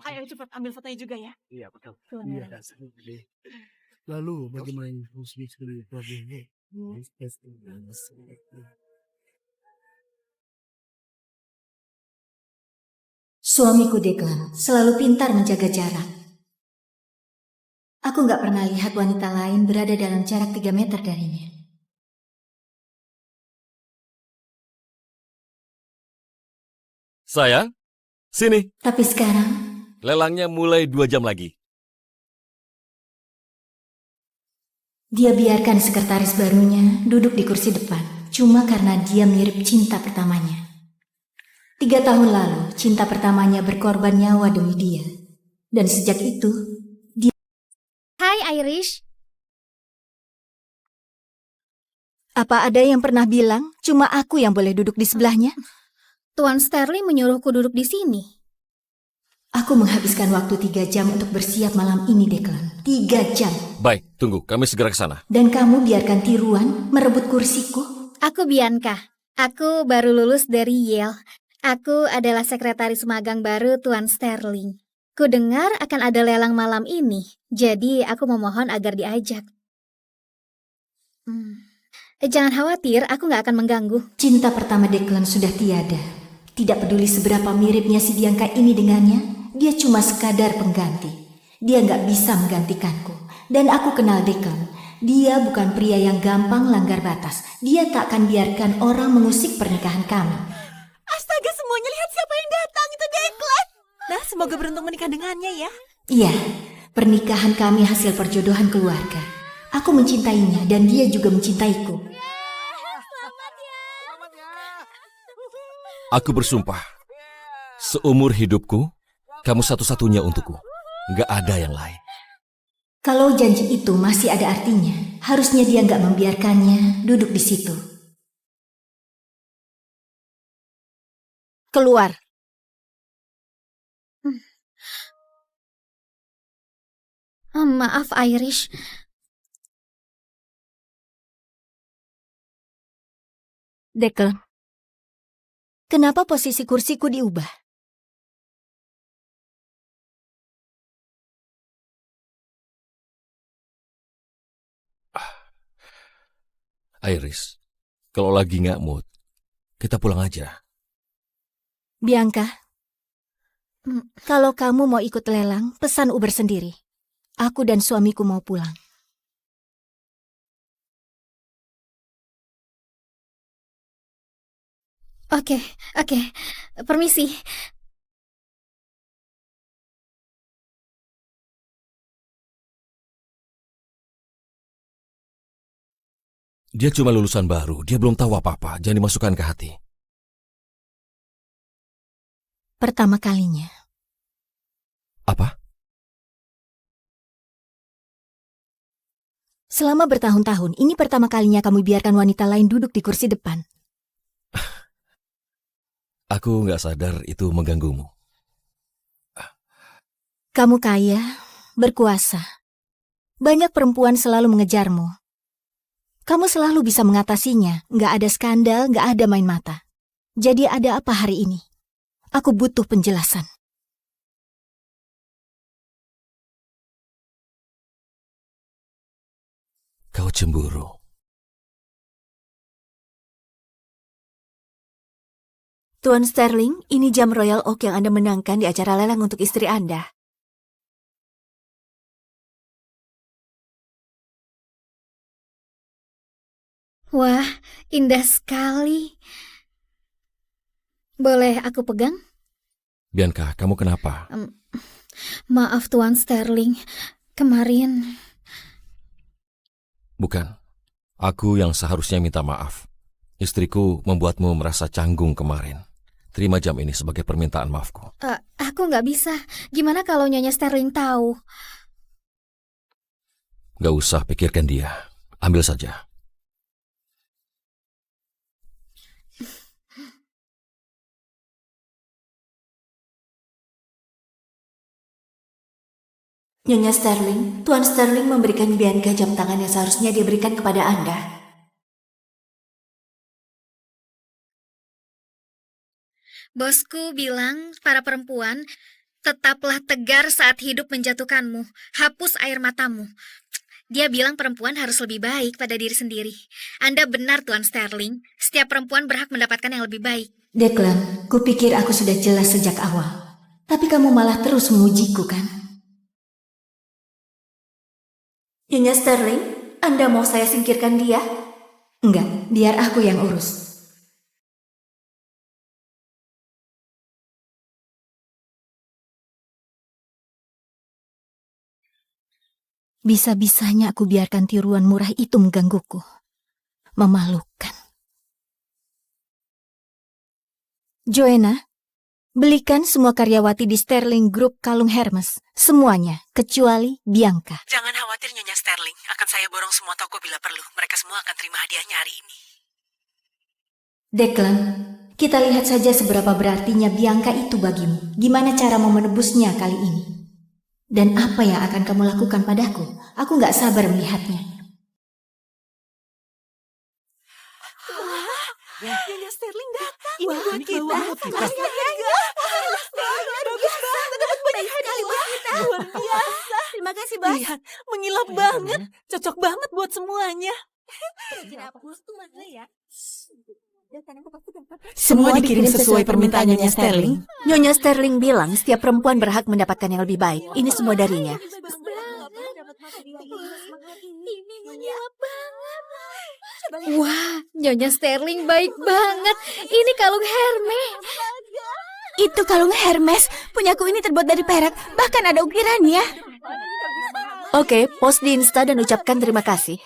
Ayo cepat ambil fotonya juga ya. Iya, betul. Iya, Lalu bagaimana musik ini? Suamiku Declan selalu pintar menjaga jarak. Aku nggak pernah lihat wanita lain berada dalam jarak 3 meter darinya. Sayang, sini. Tapi sekarang, Lelangnya mulai 2 jam lagi. dia biarkan sekretaris barunya duduk di kursi depan, cuma karena dia mirip cinta pertamanya. 3 tahun lalu, cinta pertamanya berkorban nyawa demi dia. Dan sejak itu, dia... Hai Irish. Apa ada yang pernah bilang cuma aku yang boleh duduk di sebelahnya? Tuan Sterling menyuruhku duduk di sini. Aku menghabiskan waktu 3 jam untuk bersiap malam ini, Declan. 3 jam. Baik, tunggu. Kami segera ke sana. Dan kamu biarkan tiruan merebut kursiku? Aku Bianca. Aku baru lulus dari Yale. Aku adalah sekretaris magang baru Tuan Sterling. Ku dengar akan ada lelang malam ini, jadi aku memohon agar diajak. Jangan khawatir, aku nggak akan mengganggu. Cinta pertama Declan sudah tiada. Tidak peduli seberapa miripnya si Bianca ini dengannya, dia cuma sekadar pengganti. Dia nggak bisa menggantikanku. Dan aku kenal Declan. Dia bukan pria yang gampang langgar batas. Dia tak akan biarkan orang mengusik pernikahan kami. Astaga, semuanya lihat siapa yang datang, itu Declan. Nah, semoga beruntung menikah dengannya ya. Iya, pernikahan kami hasil perjodohan keluarga. Aku mencintainya dan dia juga mencintaiku. Aku bersumpah, seumur hidupku, kamu satu-satunya untukku. Nggak ada yang lain. Kalau janji itu masih ada artinya, harusnya dia nggak membiarkannya duduk di situ. Keluar. Maaf Irish. Declan, kenapa posisi kursiku diubah? Iris, kalau lagi nggak mood, kita pulang aja. Bianca, kalau kamu mau ikut lelang, pesan Uber sendiri. Aku dan suamiku mau pulang. Oke. Permisi. Dia cuma lulusan baru, dia belum tahu apa-apa, jangan dimasukkan ke hati. Pertama kalinya. Apa? Selama bertahun-tahun, ini pertama kalinya kamu biarkan wanita lain duduk di kursi depan. Aku nggak sadar itu mengganggumu. Kamu kaya, berkuasa. Banyak perempuan selalu mengejarmu. Kamu selalu bisa mengatasinya, nggak ada skandal, nggak ada main mata. Jadi ada apa hari ini? Aku butuh penjelasan. Kau cemburu. Tuan Sterling, ini jam Royal Oak yang Anda menangkan di acara lelang untuk istri Anda. Wah, indah sekali. Boleh aku pegang? Bianca, kamu kenapa? Maaf Tuan Sterling, kemarin... Bukan, aku yang seharusnya minta maaf. Istriku membuatmu merasa canggung kemarin. Terima jam ini sebagai permintaan maafku. Aku nggak bisa. Gimana kalau Nyonya Sterling tahu? Gak usah pikirkan dia. Ambil saja. Nyonya Sterling, Tuan Sterling memberikan Bianca jam tangan yang seharusnya dia berikan kepada Anda. Bosku bilang, para perempuan, tetaplah tegar saat hidup menjatuhkanmu. Hapus air matamu. Dia bilang perempuan harus lebih baik pada diri sendiri. Anda benar, Tuan Sterling. Setiap perempuan berhak mendapatkan yang lebih baik. Declan, kupikir aku sudah jelas sejak awal. Tapi kamu malah terus mengujiku, kan? Nyonya Sterling, Anda mau saya singkirkan dia? Enggak, biar aku yang urus. Bisa-bisanya aku biarkan tiruan murah itu menggangguku. Memalukan. Joanna, belikan semua karyawati di Sterling Group kalung Hermes. Semuanya, kecuali Bianca. Jangan khawatir Nyonya Sterling, akan saya borong semua toko bila perlu. Mereka semua akan terima hadiahnya hari ini. Declan, kita lihat saja seberapa berartinya Bianca itu bagimu. Gimana cara mau menebusnya kali ini? Dan apa yang akan kamu lakukan padaku? Aku gak sabar melihatnya. Nyonya Sterling datang. Ini buat kita. Bagus banget. Dapat banyak hadiah buat kita. Luar biasa. Terima kasih, Bos. Lihat, mengilap banget. Cocok banget buat semuanya. Semua dikirim sesuai permintaan Nyonya Sterling. Nyonya Sterling bilang setiap perempuan berhak mendapatkan yang lebih baik. Ini semua darinya. Wah, Nyonya Sterling baik banget. Ini kalung Hermes. Itu kalung Hermes. Punyaku ini terbuat dari perak. Bahkan ada ukirannya. Oke, post di Insta dan ucapkan terima kasih.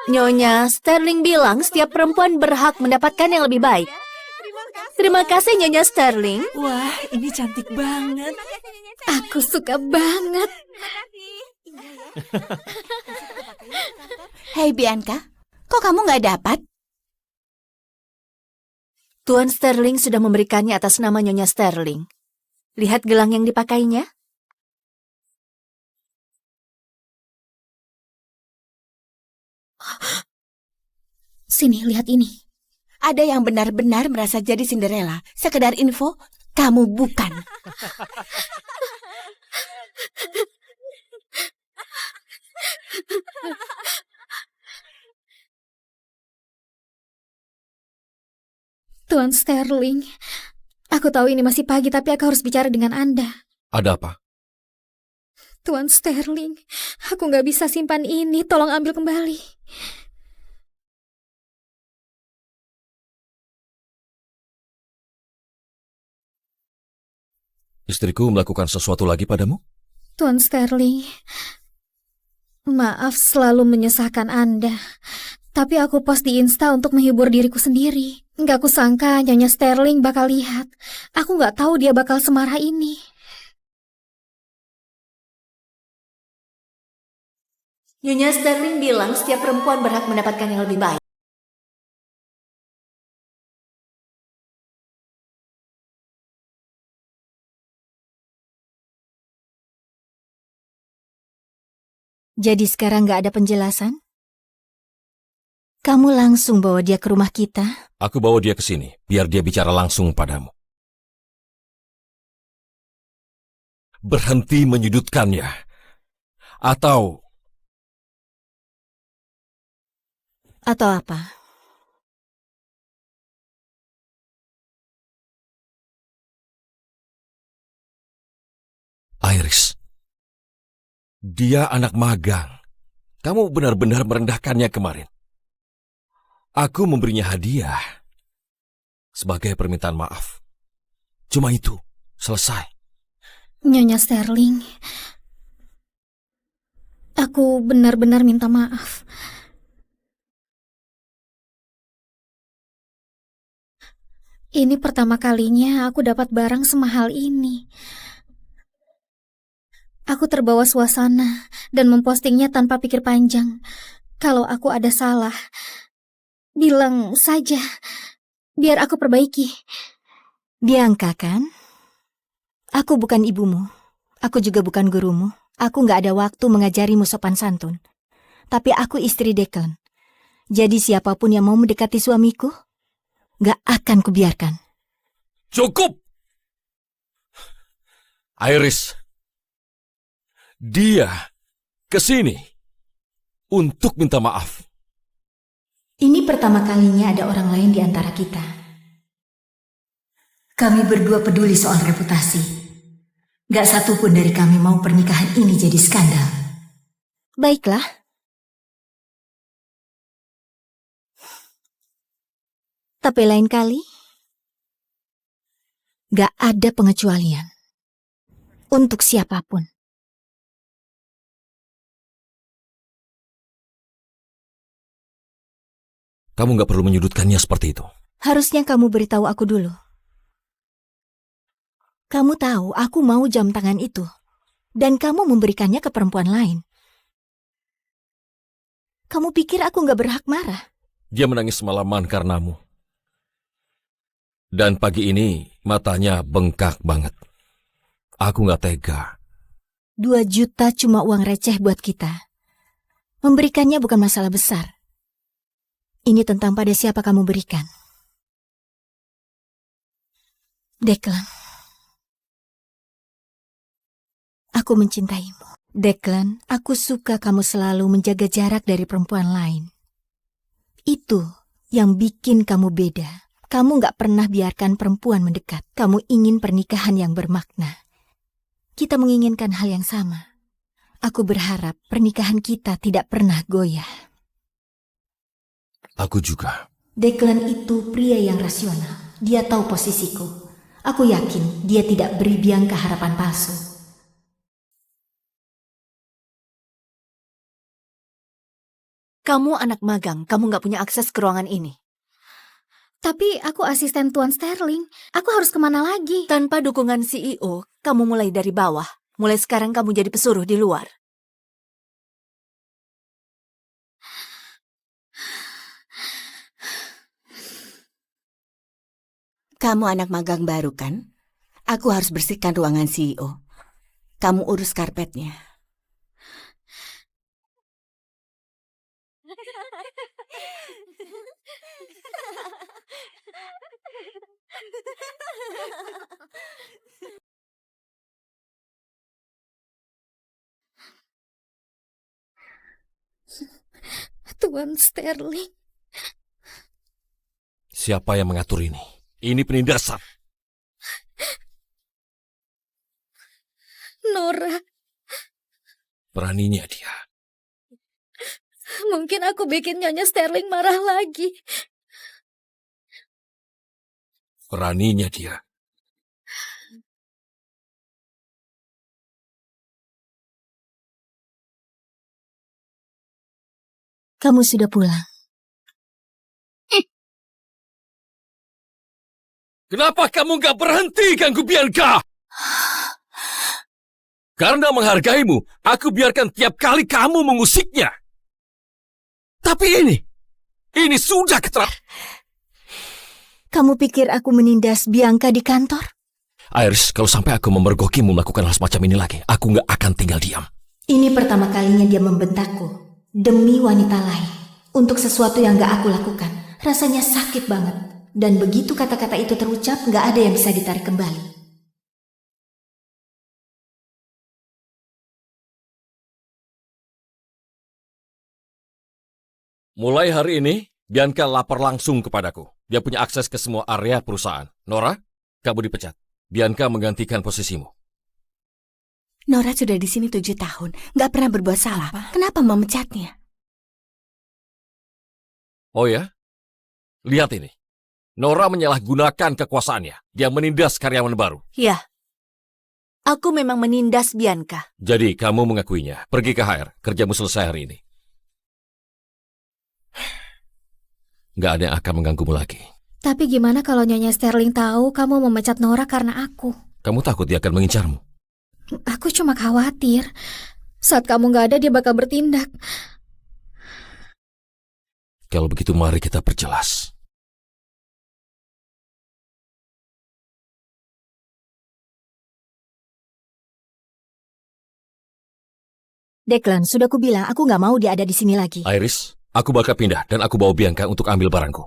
Nyonya Sterling bilang setiap perempuan berhak mendapatkan yang lebih baik. Terima kasih Nyonya Sterling. Wah, ini cantik banget. Aku suka banget. Hei Bianca, kok kamu nggak dapat? Tuan Sterling sudah memberikannya atas nama Nyonya Sterling. Lihat gelang yang dipakainya. Sini, lihat ini. Ada yang benar-benar merasa jadi Cinderella. Sekedar info, kamu bukan. Tuan Sterling, aku tahu ini masih pagi tapi aku harus bicara dengan Anda. Ada apa? Tuan Sterling, aku nggak bisa simpan ini. Tolong ambil kembali. Istriku melakukan sesuatu lagi padamu? Tuan Sterling, maaf selalu menyusahkan Anda. Tapi aku post di Insta untuk menghibur diriku sendiri. Nggak kusangka Nyonya Sterling bakal lihat. Aku nggak tahu dia bakal semarah ini. Nyonya Sterling bilang setiap perempuan berhak mendapatkan yang lebih baik. Jadi sekarang nggak ada penjelasan? Kamu langsung bawa dia ke rumah kita? Aku bawa dia ke sini, biar dia bicara langsung padamu. Berhenti menyudutkannya. Atau apa? Iris. Dia anak magang. Kamu benar-benar merendahkannya kemarin. Aku memberinya hadiah sebagai permintaan maaf. Cuma itu. Selesai. Nyonya Sterling, aku benar-benar minta maaf. Ini pertama kalinya aku dapat barang semahal ini. Aku terbawa suasana dan mempostingnya tanpa pikir panjang. Kalau aku ada salah, bilang saja, biar aku perbaiki. Bianca kan? Aku bukan ibumu. Aku juga bukan gurumu. Aku gak ada waktu mengajarimu sopan santun. Tapi aku istri Declan. Jadi siapapun yang mau mendekati suamiku, gak akan kubiarkan. Cukup! Iris, dia kesini untuk minta maaf. Ini pertama kalinya ada orang lain di antara kita. Kami berdua peduli soal reputasi. Gak satupun dari kami mau pernikahan ini jadi skandal. Baiklah. Tapi lain kali, gak ada pengecualian. Untuk siapapun. Kamu gak perlu menyudutkannya seperti itu. Harusnya kamu beritahu aku dulu. Kamu tahu aku mau jam tangan itu. Dan kamu memberikannya ke perempuan lain. Kamu pikir aku gak berhak marah? Dia menangis semalaman karenamu. Dan pagi ini matanya bengkak banget. Aku gak tega. 2 juta cuma uang receh buat kita. Memberikannya bukan masalah besar. Ini tentang pada siapa kamu berikan. Declan. Aku mencintaimu. Declan, aku suka kamu selalu menjaga jarak dari perempuan lain. Itu yang bikin kamu beda. Kamu gak pernah biarkan perempuan mendekat. Kamu ingin pernikahan yang bermakna. Kita menginginkan hal yang sama. Aku berharap pernikahan kita tidak pernah goyah. Aku juga. Declan itu pria yang rasional. Dia tahu posisiku. Aku yakin dia tidak beri Bianca harapan palsu. Kamu anak magang, kamu gak punya akses ke ruangan ini. Tapi aku asisten Tuan Sterling. Aku harus kemana lagi? Tanpa dukungan CEO, kamu mulai dari bawah. Mulai sekarang kamu jadi pesuruh di luar. Kamu anak magang baru kan? Aku harus bersihkan ruangan CEO. Kamu urus karpetnya. Tuan Sterling. Siapa yang mengatur ini? Ini penindasan. Nora. Beraninya dia. Mungkin aku bikin Nyonya Sterling marah lagi. Beraninya dia. Kamu sudah pulang. Kenapa kamu gak berhenti ganggu Bianca? Karena menghargaimu, aku biarkan tiap kali kamu mengusiknya. Tapi ini sudah keterlaluan. Kamu pikir aku menindas Bianca di kantor? Iris, kalau sampai aku memergokimu melakukan hal semacam ini lagi, aku gak akan tinggal diam. Ini pertama kalinya dia membentakku. Demi wanita lain. Untuk sesuatu yang gak aku lakukan. Rasanya sakit banget. Dan begitu kata-kata itu terucap, gak ada yang bisa ditarik kembali. Mulai hari ini, Bianca lapor langsung kepadaku. Dia punya akses ke semua area perusahaan. Nora, kamu dipecat. Bianca menggantikan posisimu. Nora sudah di sini 7 tahun, gak pernah berbuat salah. Kenapa memecatnya? Oh ya? Lihat ini. Nora menyalahgunakan kekuasaannya. Dia menindas karyawan baru. Ya, Aku memang menindas Bianca. Jadi kamu mengakuinya. Pergi ke HR. Kerjamu selesai hari ini. Nggak ada yang akan mengganggumu lagi. Tapi gimana kalau Nyonya Sterling tahu kamu memecat Nora karena aku? Kamu takut dia akan mengincarmu? Aku cuma khawatir. Saat kamu nggak ada, dia bakal bertindak. Kalau begitu mari kita perjelas. Declan, sudah kubilang aku nggak mau dia ada di sini lagi. Iris, aku bakal pindah dan aku bawa Bianca untuk ambil barangku.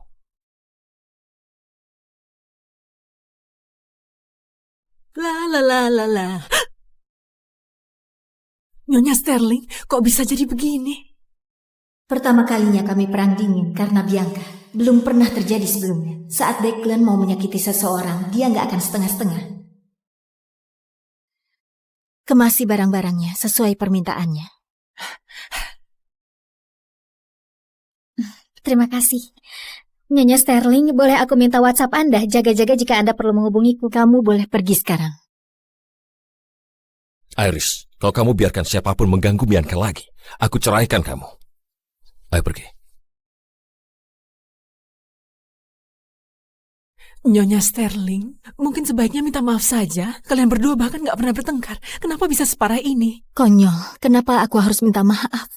La. Nyonya Sterling, kok bisa jadi begini? Pertama kalinya kami perang dingin karena Bianca. Belum pernah terjadi sebelumnya. Saat Declan mau menyakiti seseorang, dia nggak akan setengah-setengah. Kemasi barang-barangnya sesuai permintaannya. Terima kasih. Nyonya Sterling, boleh aku minta WhatsApp Anda? Jaga-jaga jika Anda perlu menghubungiku. Kamu boleh pergi sekarang. Iris, kalau kamu biarkan siapapun mengganggu Bianca lagi, aku ceraikan kamu. Ayo pergi. Nyonya Sterling, mungkin sebaiknya minta maaf saja. Kalian berdua bahkan nggak pernah bertengkar. Kenapa bisa separah ini? Konyol, kenapa aku harus minta maaf?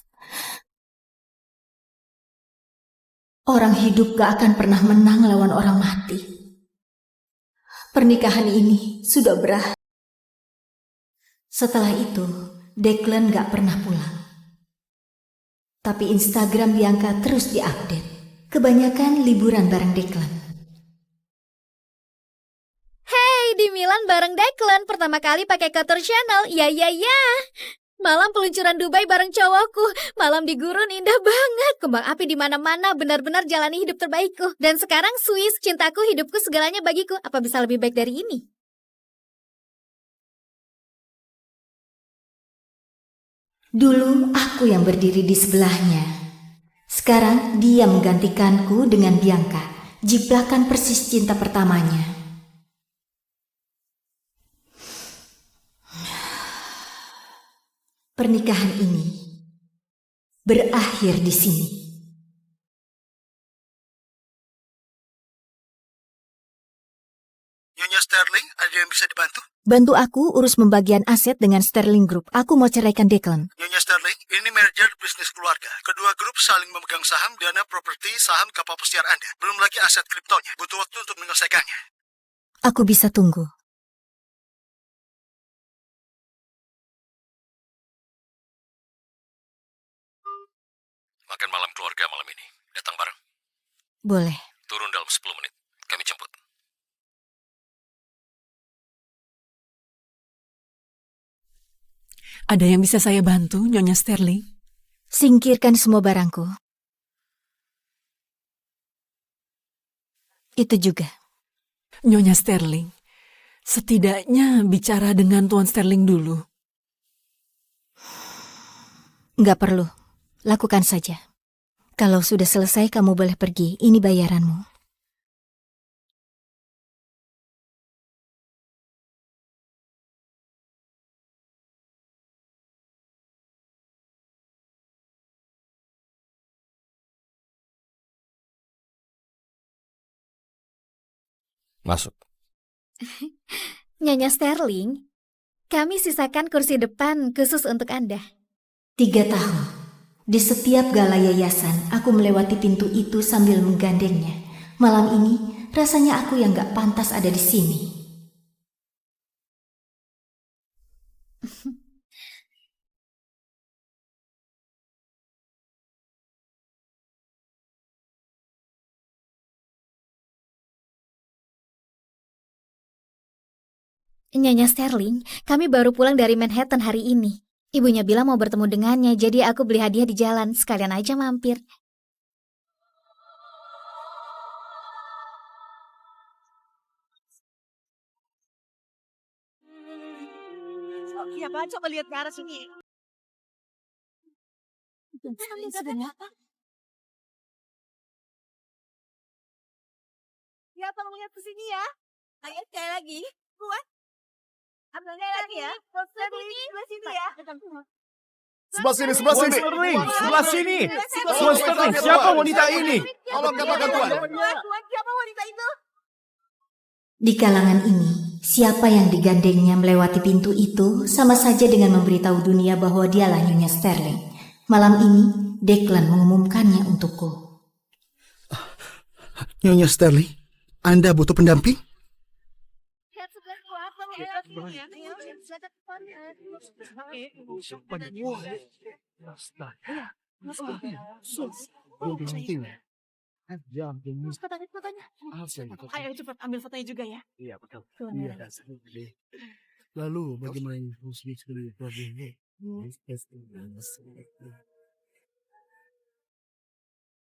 Orang hidup gak akan pernah menang lawan orang mati. Pernikahan ini sudah berakhir. Setelah itu, Declan gak pernah pulang. Tapi Instagram Bianca terus diupdate. Kebanyakan liburan bareng Declan. Hey, di Milan bareng Declan. Pertama kali pakai Couture Channel. Ya. Malam peluncuran Dubai bareng cowokku. Malam di gurun indah banget. Kembang api di mana-mana, benar-benar jalani hidup terbaikku. Dan sekarang Swiss, cintaku, hidupku, segalanya bagiku. Apa bisa lebih baik dari ini? Dulu aku yang berdiri di sebelahnya. Sekarang dia menggantikanku dengan Bianca. Jiplakan persis cinta pertamanya. Pernikahan ini berakhir di sini. Nyonya Sterling, ada yang bisa dibantu? Bantu aku urus pembagian aset dengan Sterling Group. Aku mau ceraikan Declan. Nyonya Sterling, ini merger bisnis keluarga. Kedua grup saling memegang saham dana properti saham kapal pesiar Anda. Belum lagi aset kriptonya. Butuh waktu untuk menyelesaikannya. Aku bisa tunggu. Makan malam keluarga malam ini. Datang bareng. Boleh. Turun dalam 10 menit. Kami jemput. Ada yang bisa saya bantu, Nyonya Sterling? Singkirkan semua barangku. Itu juga. Nyonya Sterling, setidaknya bicara dengan Tuan Sterling dulu. Nggak perlu. Lakukan saja. Kalau sudah selesai, kamu boleh pergi. Ini bayaranmu. Masuk. Nyonya Sterling, kami sisakan kursi depan khusus untuk Anda. 3 tahun. Di setiap gala yayasan, aku melewati pintu itu sambil menggandengnya. Malam ini, rasanya aku yang gak pantas ada di sini. Nyonya Sterling, kami baru pulang dari Manhattan hari ini. Ibunya bilang mau bertemu dengannya, jadi aku beli hadiah di jalan. Sekalian aja mampir. Iya, Pak, coba lihat ke arah sini. Sebenarnya apa? Ya, tolong lihat ke sini ya. Ayo, sekali lagi. Kuat. Ambilnya lagi ya. Sebelah sini ya. Sebelah sini, sebelah sini. Sebelah sini. Tuan Sterling, siapa wanita ini? Tolong katakan Tuan. Tuan, siapa wanita itu? Di kalangan ini, siapa yang digandengnya melewati pintu itu sama saja dengan memberitahu dunia bahwa dialah Nyonya Sterling. Malam ini, Declan mengumumkannya untukku. Nyonya Sterling, Anda butuh pendamping? Ayo cepat ambil fotonya juga ya. Iya, betul. Iya, lalu bagaimana musik ini?